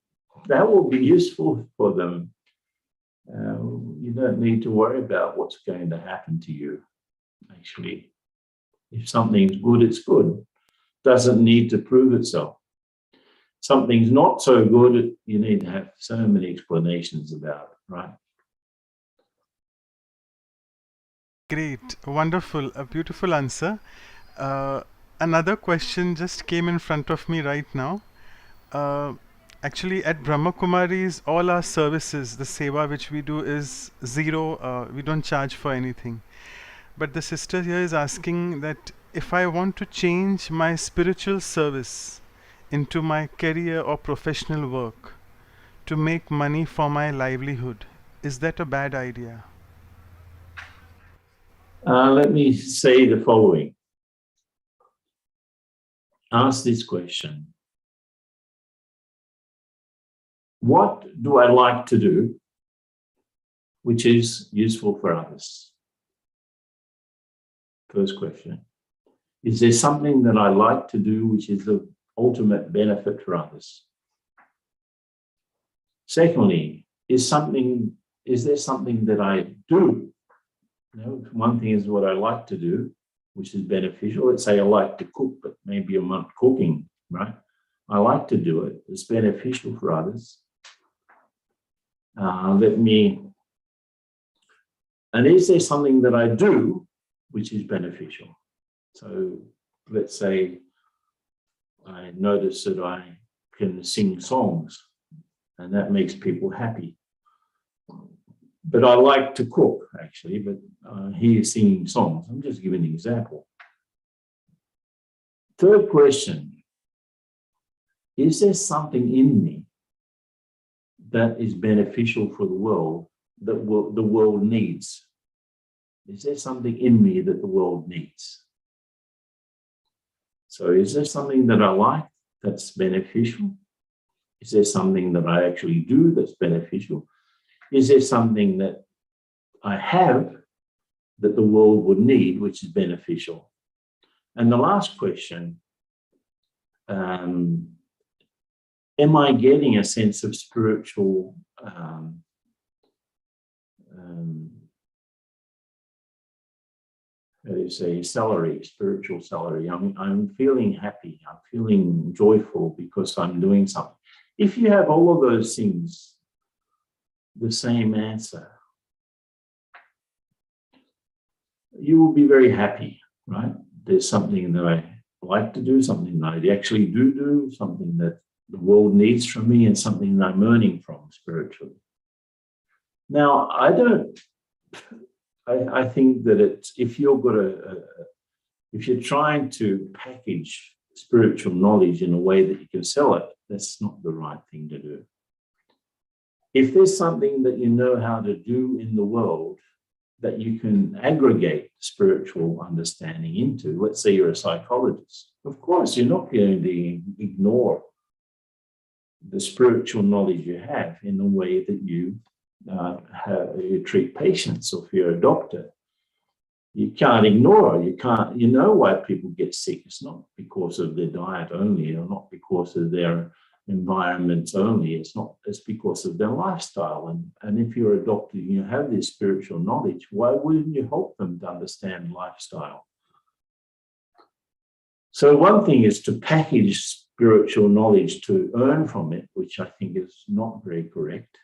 [SPEAKER 3] that will be useful for them. You don't need to worry about what's going to happen to you. Actually, if something's good, it's good. Doesn't need to prove itself. Something's not so good, you need to have so many explanations about it, right?
[SPEAKER 1] Great, wonderful, a beautiful answer. Another question just came in front of me right now. Actually, at Brahma Kumaris, all our services, the seva which we do is zero. We don't charge for anything. But the sister here is asking that if I want to change my spiritual service into my career or professional work to make money for my livelihood, is that a bad idea?
[SPEAKER 3] Let me say the following. Ask this question. What do I like to do which is useful for others? First question. Is there something that I like to do which is the ultimate benefit for others? Secondly, is there something that I do? You know, one thing is what I like to do, which is beneficial. Let's say I like to cook, but maybe I'm not cooking, right? I like to do it. It's beneficial for others. And is there something that I do which is beneficial? So let's say I notice that I can sing songs and that makes people happy. But I like to cook, actually, but hear singing songs. I'm just giving an example. Third question, is there something in me that is beneficial for the world that the world needs? Is there something in me that the world needs? So is there something that I like that's beneficial? Is there something that I actually do that's beneficial? Is there something that I have that the world would need, which is beneficial? And the last question, am I getting a sense of spiritual how do you say, spiritual salary? I'm feeling happy, I'm feeling joyful because I'm doing something. If you have all of those things, the same answer, you will be very happy, right? There's something that I like to do, something that I actually do, something that the world needs from me, and something that I'm earning from spiritually. Now, I think that it's, if you're trying to package spiritual knowledge in a way that you can sell it, that's not the right thing to do. If there's something that you know how to do in the world that you can aggregate spiritual understanding into, let's say you're a psychologist, of course, you're not going to ignore the spiritual knowledge you have in the way that you treat patients. Or if you're a doctor, you can't ignore it. You know why people get sick. It's not because of their diet only, or not because of their environments only. It's because of their lifestyle. And if you're a doctor, you have this spiritual knowledge, why wouldn't you help them to understand lifestyle? So one thing is to package spiritual knowledge to earn from it, which I think is not very correct.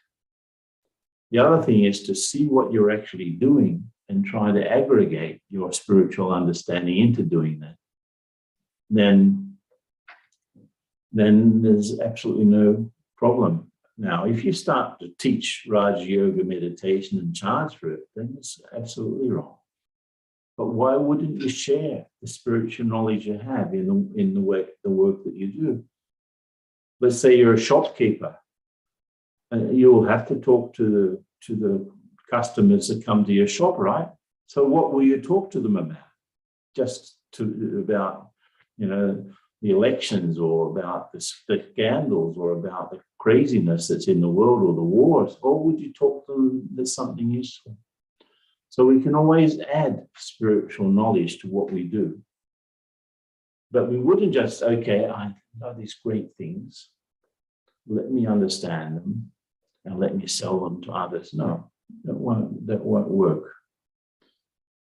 [SPEAKER 3] The other thing is to see what you're actually doing and try to aggregate your spiritual understanding into doing that. Then there's absolutely no problem. Now, if you start to teach Raj Yoga meditation and charge for it, then it's absolutely wrong. But why wouldn't you share the spiritual knowledge you have in the work that you do? Let's say you're a shopkeeper you'll have to talk to the customers that come to your shop, right? So what will you talk to them about? Just about, the elections, or about the scandals, or about the craziness that's in the world, or the wars? Or would you talk to them there's something useful? So we can always add spiritual knowledge to what we do. But we wouldn't just, okay, I know these great things, let me understand them and let me sell them to others. No, that won't work.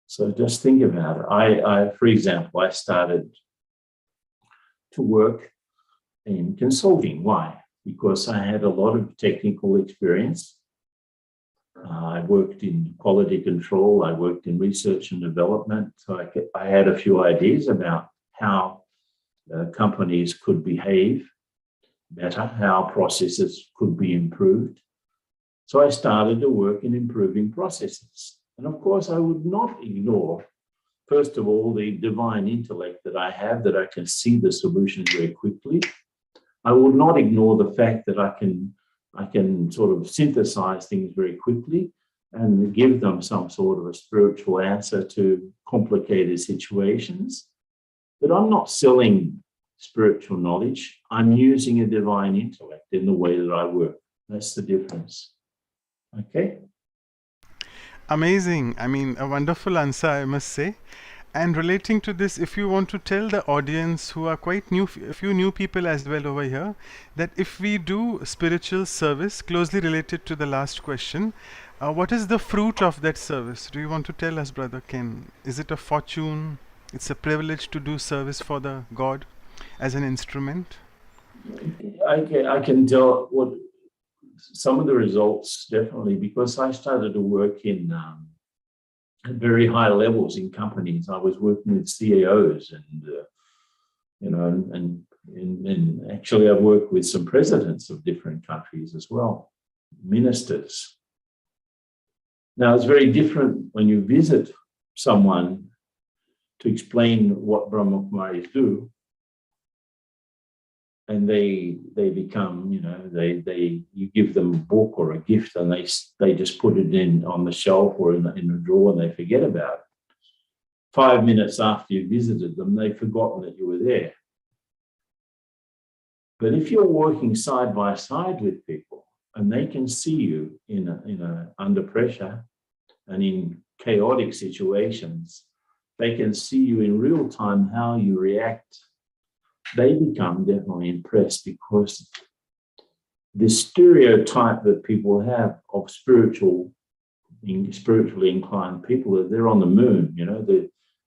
[SPEAKER 3] So just think about it. I, for example, I started to work in consulting. Why? Because I had a lot of technical experience. I worked in quality control. I worked in research and development. So I had a few ideas about how companies could behave better, how processes could be improved. So I started to work in improving processes. And of course, I would not ignore, first of all, the divine intellect that I have, that I can see the solution very quickly. I would not ignore the fact that I can sort of synthesize things very quickly and give them some sort of a spiritual answer to complicated situations. But I'm not selling spiritual knowledge. I'm using a divine intellect in the way that I work. That's the difference. Okay?
[SPEAKER 1] Amazing. I mean, a wonderful answer, I must say. And relating to this, if you want to tell the audience who are quite new, a few new people as well over here, that if we do spiritual service closely related to the last question, what is the fruit of that service? Do you want to tell us, Brother Ken? Is it a fortune? It's a privilege to do service for the God as an instrument?
[SPEAKER 3] I can tell what some of the results, definitely, because I started to work in at very high levels in companies. I was working with CEOs and actually I've worked with some presidents of different countries as well, ministers. Now it's very different when you visit someone to explain what Brahma Kumaris do, and they become, you give them a book or a gift, and they just put it in on the shelf or in a drawer, and they forget about it. 5 minutes after you visited them, they've forgotten that you were there. But if you're working side by side with people, and they can see you under pressure and in chaotic situations, they can see you in real time how you react. They become definitely impressed, because the stereotype that people have of spiritually inclined people, that they're on the moon,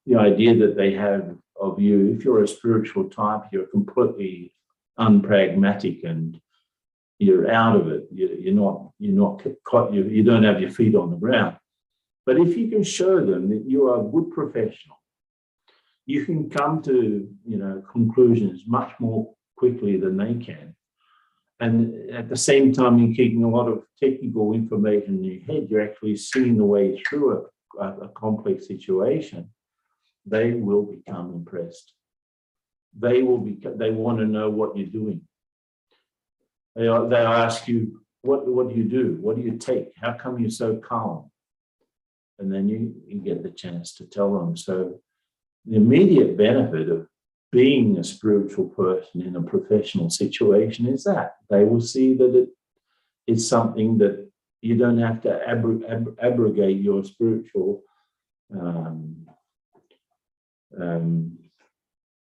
[SPEAKER 3] the idea that they have of you, if you're a spiritual type, you're completely unpragmatic and you're out of it. You're not caught. You don't have your feet on the ground. But if you can show them that you are a good professional, you can come to conclusions much more quickly than they can. And at the same time, you're keeping a lot of technical information in your head. You're actually seeing the way through a complex situation. They will become impressed. They want to know what you're doing. They'll ask you, what do you do? What do you take? How come you're so calm? And then you get the chance to tell them. So the immediate benefit of being a spiritual person in a professional situation is that they will see that it's something that you don't have to abrogate your spiritual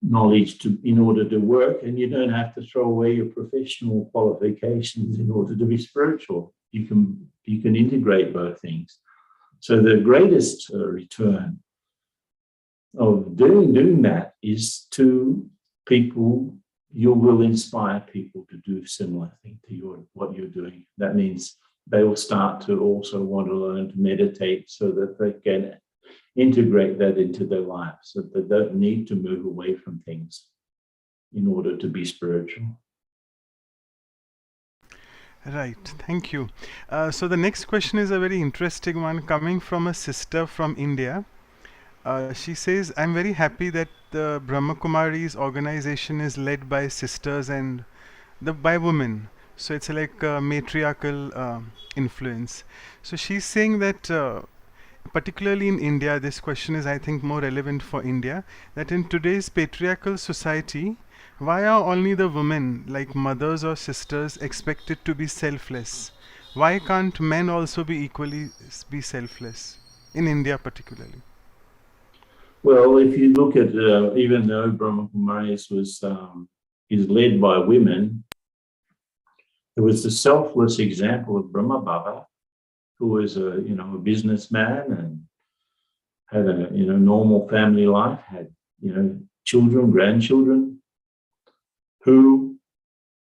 [SPEAKER 3] knowledge in order to work, and you don't have to throw away your professional qualifications in order to be spiritual. You can integrate both things. So the greatest return of doing that is to people. You will inspire people to do similar thing to what you're doing. That means they will start to also want to learn to meditate, so that they can integrate that into their lives, so that they don't need to move away from things in order to be spiritual.
[SPEAKER 1] Right, thank you. So the next question is a very interesting one, coming from a sister from India. She says, I'm very happy that the Brahma Kumaris organization is led by sisters and by women. So it's like a matriarchal influence. So she's saying that particularly in India, this question is, I think, more relevant for India, that in today's patriarchal society, why are only the women, like mothers or sisters, expected to be selfless? Why can't men also be equally be selfless? In India, particularly.
[SPEAKER 3] Well, if you look at, even though Brahma Kumaris is led by women, it was the selfless example of Brahma Baba, who was a businessman and had a normal family life, had children, grandchildren, who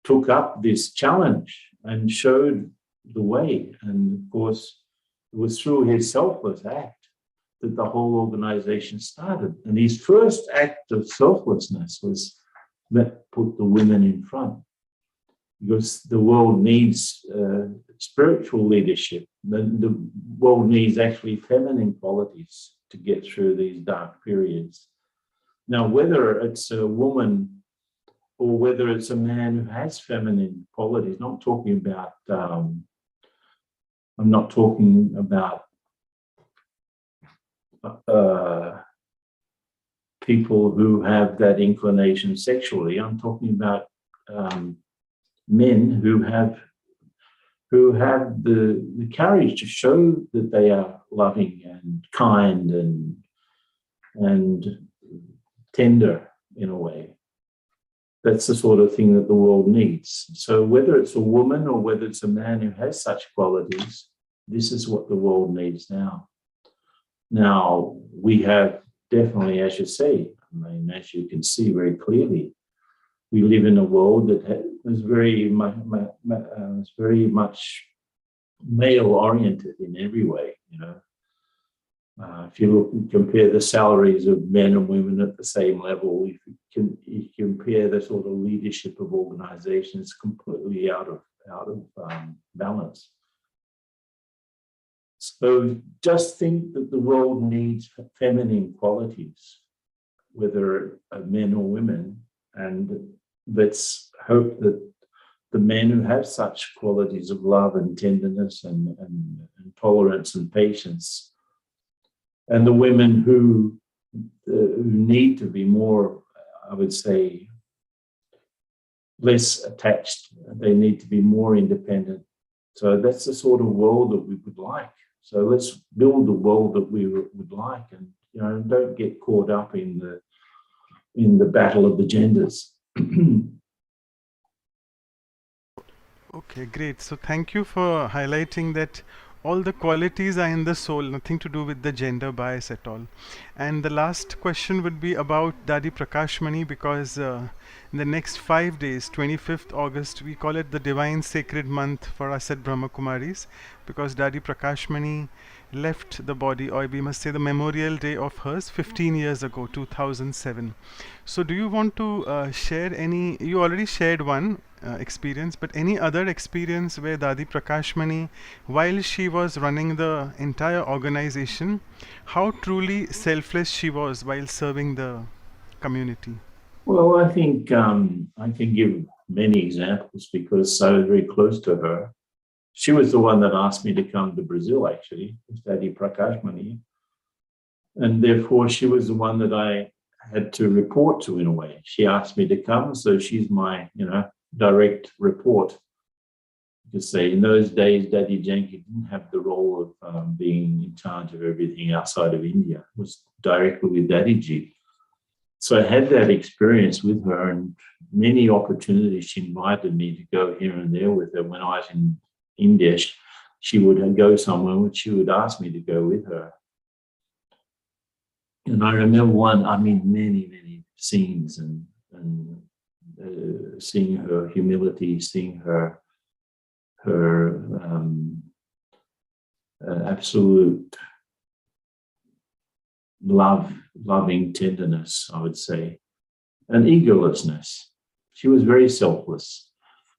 [SPEAKER 3] took up this challenge and showed the way. And of course, it was through his selfless act that the whole organization started. And his first act of selflessness was that put the women in front, because the world needs spiritual leadership. The world needs actually feminine qualities to get through these dark periods. Now, whether it's a woman or whether it's a man who has feminine qualities, I'm not talking about people who have that inclination sexually. I'm talking about men who have the courage to show that they are loving and kind and tender in a way. That's the sort of thing that the world needs. So whether it's a woman or whether it's a man who has such qualities, this is what the world needs now. Now, we have definitely, as you say, as you can see very clearly, we live in a world that is very much male-oriented in every way. If you compare the salaries of men and women at the same level, if you compare the sort of leadership of organizations, completely out of balance. So just think that the world needs feminine qualities, whether men or women, and let's hope that the men who have such qualities of love and tenderness and tolerance and patience, and the women who need to be more, I would say, less attached, they need to be more independent. So that's the sort of world that we would like. So let's build the world that we would like, and don't get caught up in the battle of the genders.
[SPEAKER 1] Okay, great. So thank you for highlighting that all the qualities are in the soul, nothing to do with the gender bias at all. And the last question would be about Dadi Prakashmani, because in the next 5 days, 25th August, we call it the Divine Sacred Month for us at Brahma Kumaris, because Dadi Prakashmani left the body, or we must say the memorial day of hers, 15 years ago, 2007. So do you want to share any, you already shared one experience, but any other experience where Dadi Prakashmani, while she was running the entire organization, how truly selfless she was while serving the community?
[SPEAKER 3] Well, I think I can give many examples because I was very close to her. She was the one that asked me to come to Brazil, actually, with Dadi Prakashmani. And therefore, she was the one that I had to report to in a way. She asked me to come, so she's my, direct report. You could say in those days, Dadi Janki didn't have the role of being in charge of everything outside of India. It was directly with Dadiji. So I had that experience with her, and many opportunities she invited me to go here and there with her. When I was in India, she would go somewhere which she would ask me to go with her. And I remember many scenes and seeing her humility, seeing her absolute loving tenderness, I would say, and egolessness. She was very selfless.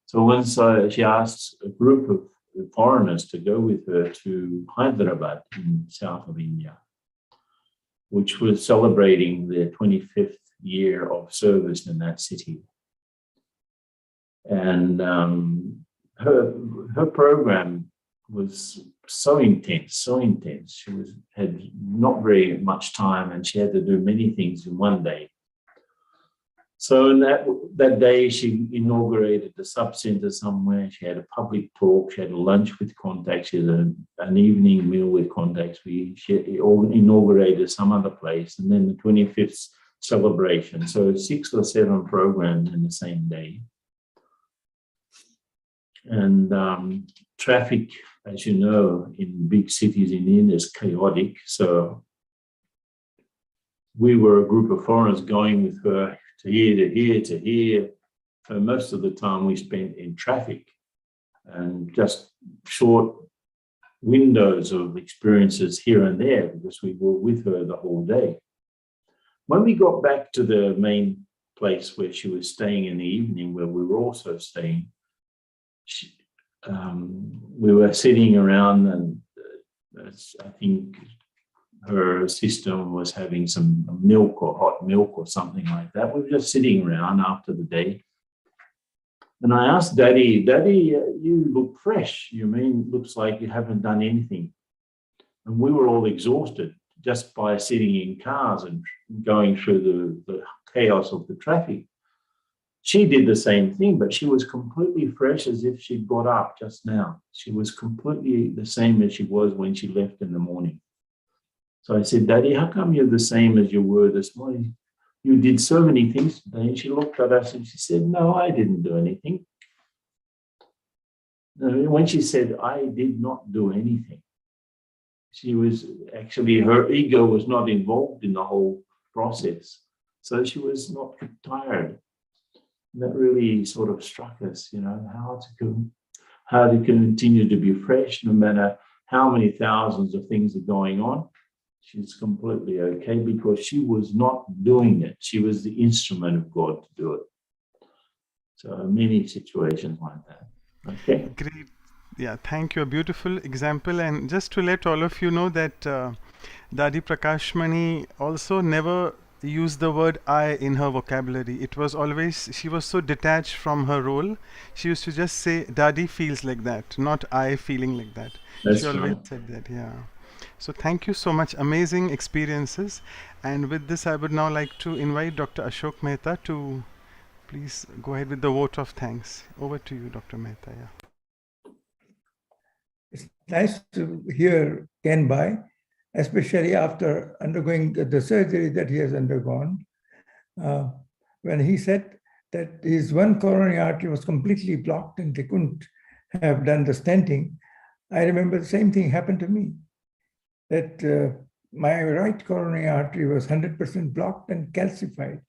[SPEAKER 3] So once she asked a group of foreigners to go with her to Hyderabad in south of India, which was celebrating their 25th year of service in that city. And her program was so intense, so intense. She had not very much time, and she had to do many things in one day. So in that day, she inaugurated a sub-center somewhere. She had a public talk. She had a lunch with contacts. She had an evening meal with contacts. She inaugurated some other place, and then the 25th celebration. So 6 or 7 programs in the same day. And traffic, as you know, in big cities in India is chaotic. So we were a group of foreigners going with her to here, to here, to here. So most of the time we spent in traffic and just short windows of experiences here and there because we were with her the whole day. When we got back to the main place where she was staying in the evening, where we were also staying, we were sitting around, and I think her sister was having some milk or hot milk or something like that. We were just sitting around after the day. And I asked Daddy, you look fresh. You mean, looks like you haven't done anything. And we were all exhausted just by sitting in cars and going through the chaos of the traffic. She did the same thing, but she was completely fresh as if she got up just now. She was completely the same as she was when she left in the morning. So I said, Daddy, how come you're the same as you were this morning? You did so many things today. And she looked at us and she said, no, I didn't do anything. When she said, I did not do anything, she was actually, her ego was not involved in the whole process. So she was not tired. That really sort of struck us, how to continue to be fresh no matter how many thousands of things are going on. She's completely okay because she was not doing it. She was the instrument of God to do it. So many situations like that. Okay.
[SPEAKER 1] Great. Yeah, thank you. A beautiful example. And just to let all of you know that Dadi Prakashmani also never used the word I in her vocabulary. It was always, she was so detached from her role. She used to just say, Dadi feels like that, not I feeling like that.
[SPEAKER 3] That's
[SPEAKER 1] She always
[SPEAKER 3] right.
[SPEAKER 1] said that, yeah. So thank you so much. Amazing experiences. And with this, I would now like to invite Dr. Ashok Mehta to please go ahead with the vote of thanks. Over to you, Dr. Mehta. Yeah.
[SPEAKER 5] It's nice to hear Ken Bai, especially after undergoing the surgery that he has undergone. When he said that his one coronary artery was completely blocked and they couldn't have done the stenting, I remember the same thing happened to me, that my right coronary artery was 100% blocked and calcified.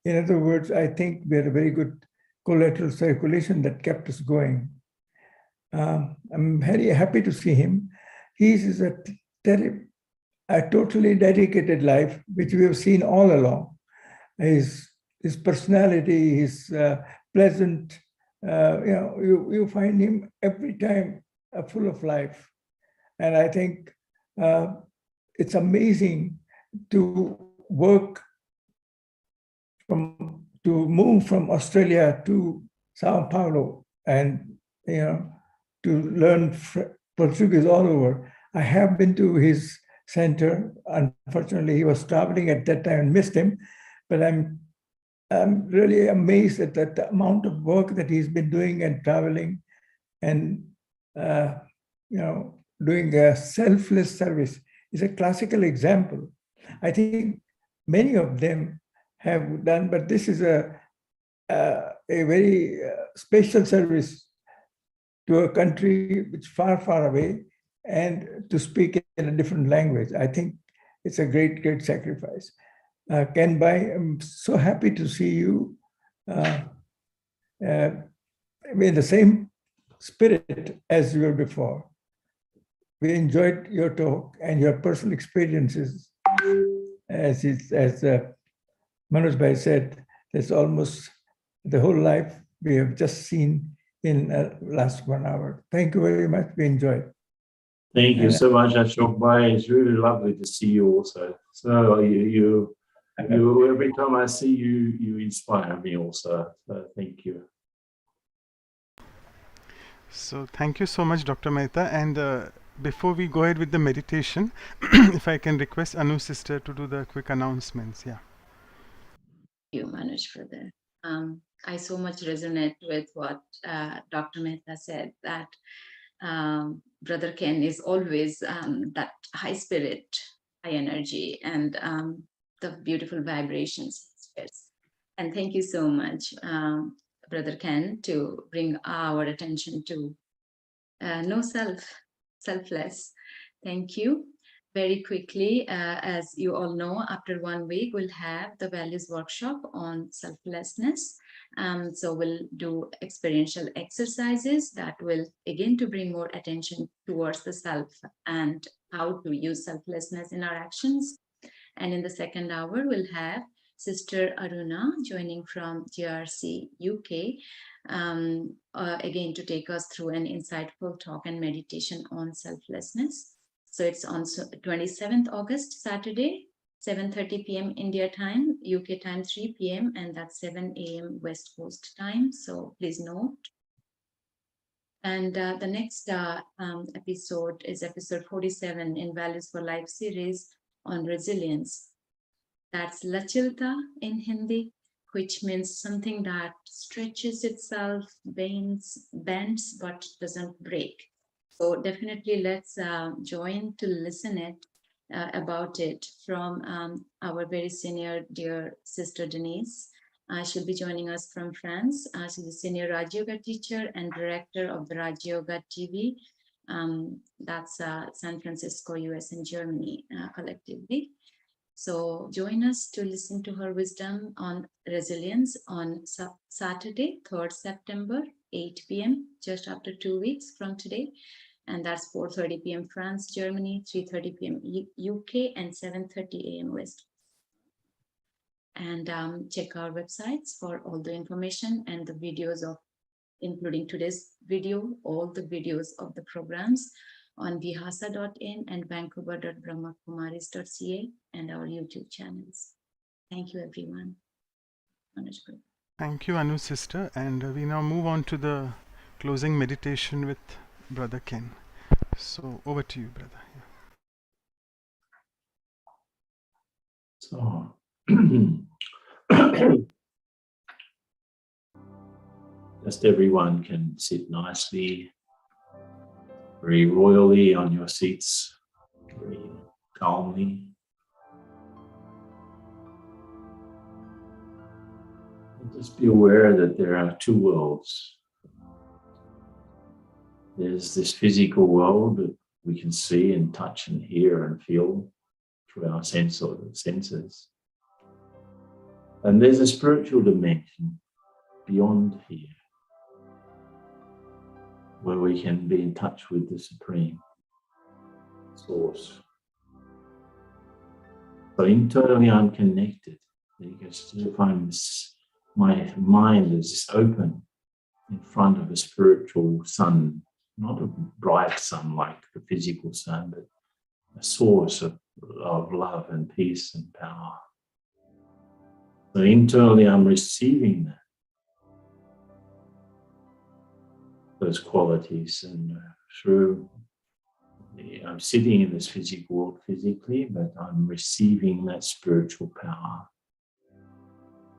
[SPEAKER 5] In other words, I think we had a very good collateral circulation that kept us going. I'm very happy to see him. His is a totally dedicated life, which we have seen all along. His personality, his pleasant, you find him every time full of life. And I think it's amazing to work to move from Australia to Sao Paulo and, to learn Portuguese all over. I have been to his center. Unfortunately, he was traveling at that time and missed him, but I'm really amazed at the amount of work that he's been doing and traveling and, doing a selfless service is a classical example. I think many of them have done, but this is a very special service to a country which is far, far away and to speak in a different language. I think it's a great, great sacrifice. Ken Bai, I'm so happy to see you in the same spirit as you were before. We enjoyed your talk and your personal experiences. As Manoj Bhai said, that's almost the whole life we have just seen in last 1 hour. Thank you very much. We enjoyed.
[SPEAKER 3] Thank you so much, Ashok Bhai. It's really lovely to see you also. So you every time I see you, you inspire me also. So thank you.
[SPEAKER 1] So thank you so much, Dr. Mehta. And before we go ahead with the meditation, if I can request Anu sister to do the quick announcements. Yeah.
[SPEAKER 4] Thank you, Manoj, for that. I so much resonate with what Dr. Mehta said, that Brother Ken is always that high spirit, high energy, and the beautiful vibrations. And thank you so much, Brother Ken, to bring our attention to no self, selfless. Thank you. Very quickly, as you all know, after 1 week, we'll have the values workshop on selflessness. So we'll do experiential exercises that will again to bring more attention towards the self and how to use selflessness in our actions. And in the second hour, we'll have Sister Aruna joining from GRC UK, again to take us through an insightful talk and meditation on selflessness. So it's on 27th August, Saturday, 7:30 p.m. India time, UK time 3 p.m. and that's 7 a.m. West Coast time. So please note. And the next episode is episode 47 in Values for Life series on resilience. That's Lachilta in Hindi, which means something that stretches itself, bends, but doesn't break. So definitely let's join to listen it about it from our very senior dear sister Denise. She'll be joining us from France. She's a Senior Raj Yoga teacher and director of the Raj Yoga TV. That's San Francisco, US and Germany collectively. So join us to listen to her wisdom on resilience on Saturday, 3rd September, 8 p.m., just after 2 weeks from today. And that's 4:30 p.m. France, Germany, 3:30 p.m. UK, and 7:30 a.m. West. And check our websites for all the information and the videos of, including today's video, all the videos of the programs on vihasa.in and vancouver.brahmakumaris.ca and our YouTube channels. Thank you, everyone.
[SPEAKER 1] Thank you, Anu sister. And we now move on to the closing meditation with Brother Ken. So over to you, brother. Yeah.
[SPEAKER 3] So just everyone can sit nicely, very royally on your seats, very calmly. And just be aware that there are two worlds. There's this physical world that we can see and touch and hear and feel through our senses. And there's a spiritual dimension beyond here, where we can be in touch with the Supreme Source. So internally I'm connected. You can still find this, my mind is just open in front of a spiritual sun, not a bright sun like the physical sun, but a source of love and peace and power. So internally I'm receiving that, those qualities, and through I'm sitting in this physical world physically, but I'm receiving that spiritual power.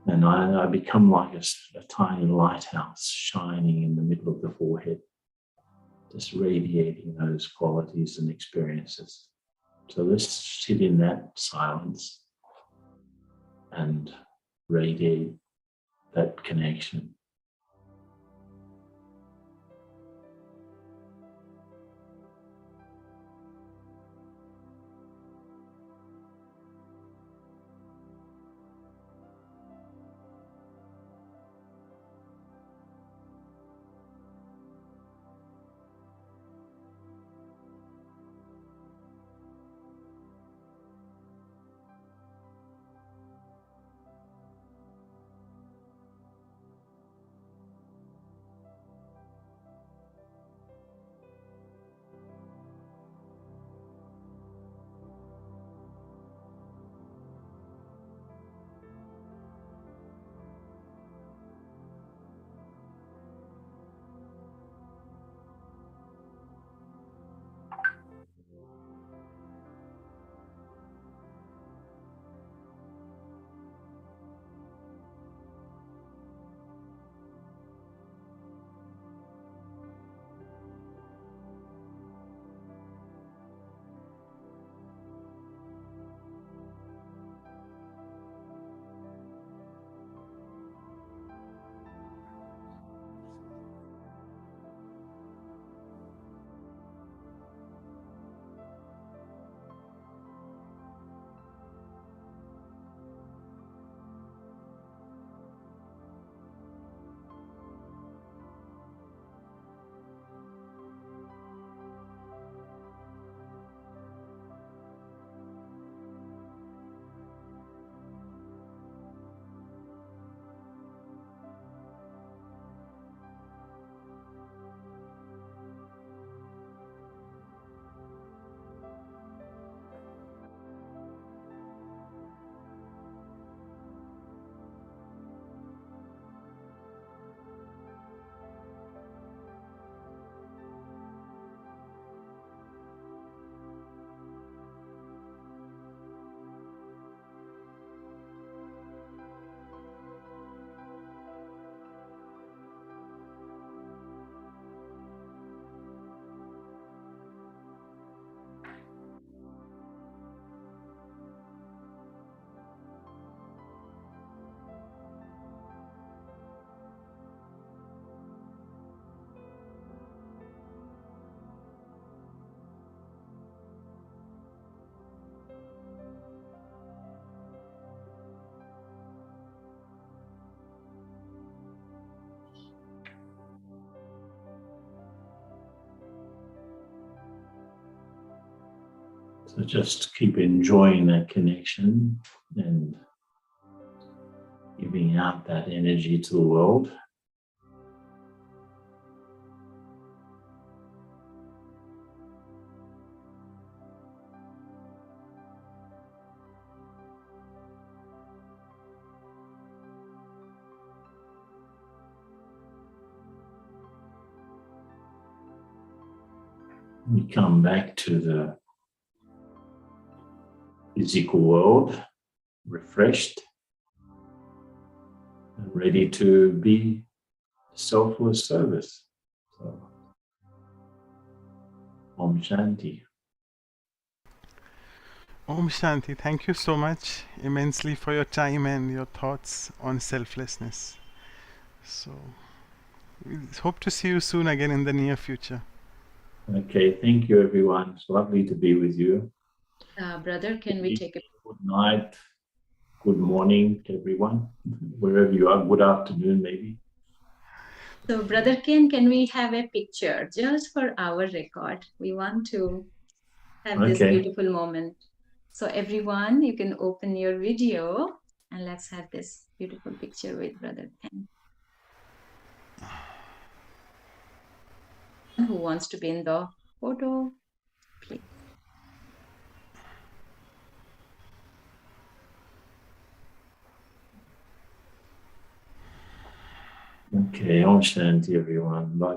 [SPEAKER 3] And I become like a tiny lighthouse shining in the middle of the forehead, just radiating those qualities and experiences. So let's sit in that silence and radiate that connection. So just keep enjoying that connection and giving out that energy to the world. We come back to the physical world, refreshed and ready to be selfless service. So, Om Shanti.
[SPEAKER 1] Om Shanti. Thank you so much immensely for your time and your thoughts on selflessness. So, we hope to see you soon again in the near future.
[SPEAKER 3] Okay, thank you everyone. It's lovely to be with you.
[SPEAKER 4] Brother, can we take a
[SPEAKER 3] Good night, good morning to everyone, wherever you are, good afternoon maybe.
[SPEAKER 4] So, Brother Ken, can we have a picture just for our record? We want to have this
[SPEAKER 3] Okay.
[SPEAKER 4] beautiful moment. So, everyone, you can open your video and let's have this beautiful picture with Brother Ken. Who wants to be in the photo, please.
[SPEAKER 3] Okay, Om Shanti everyone. Bye.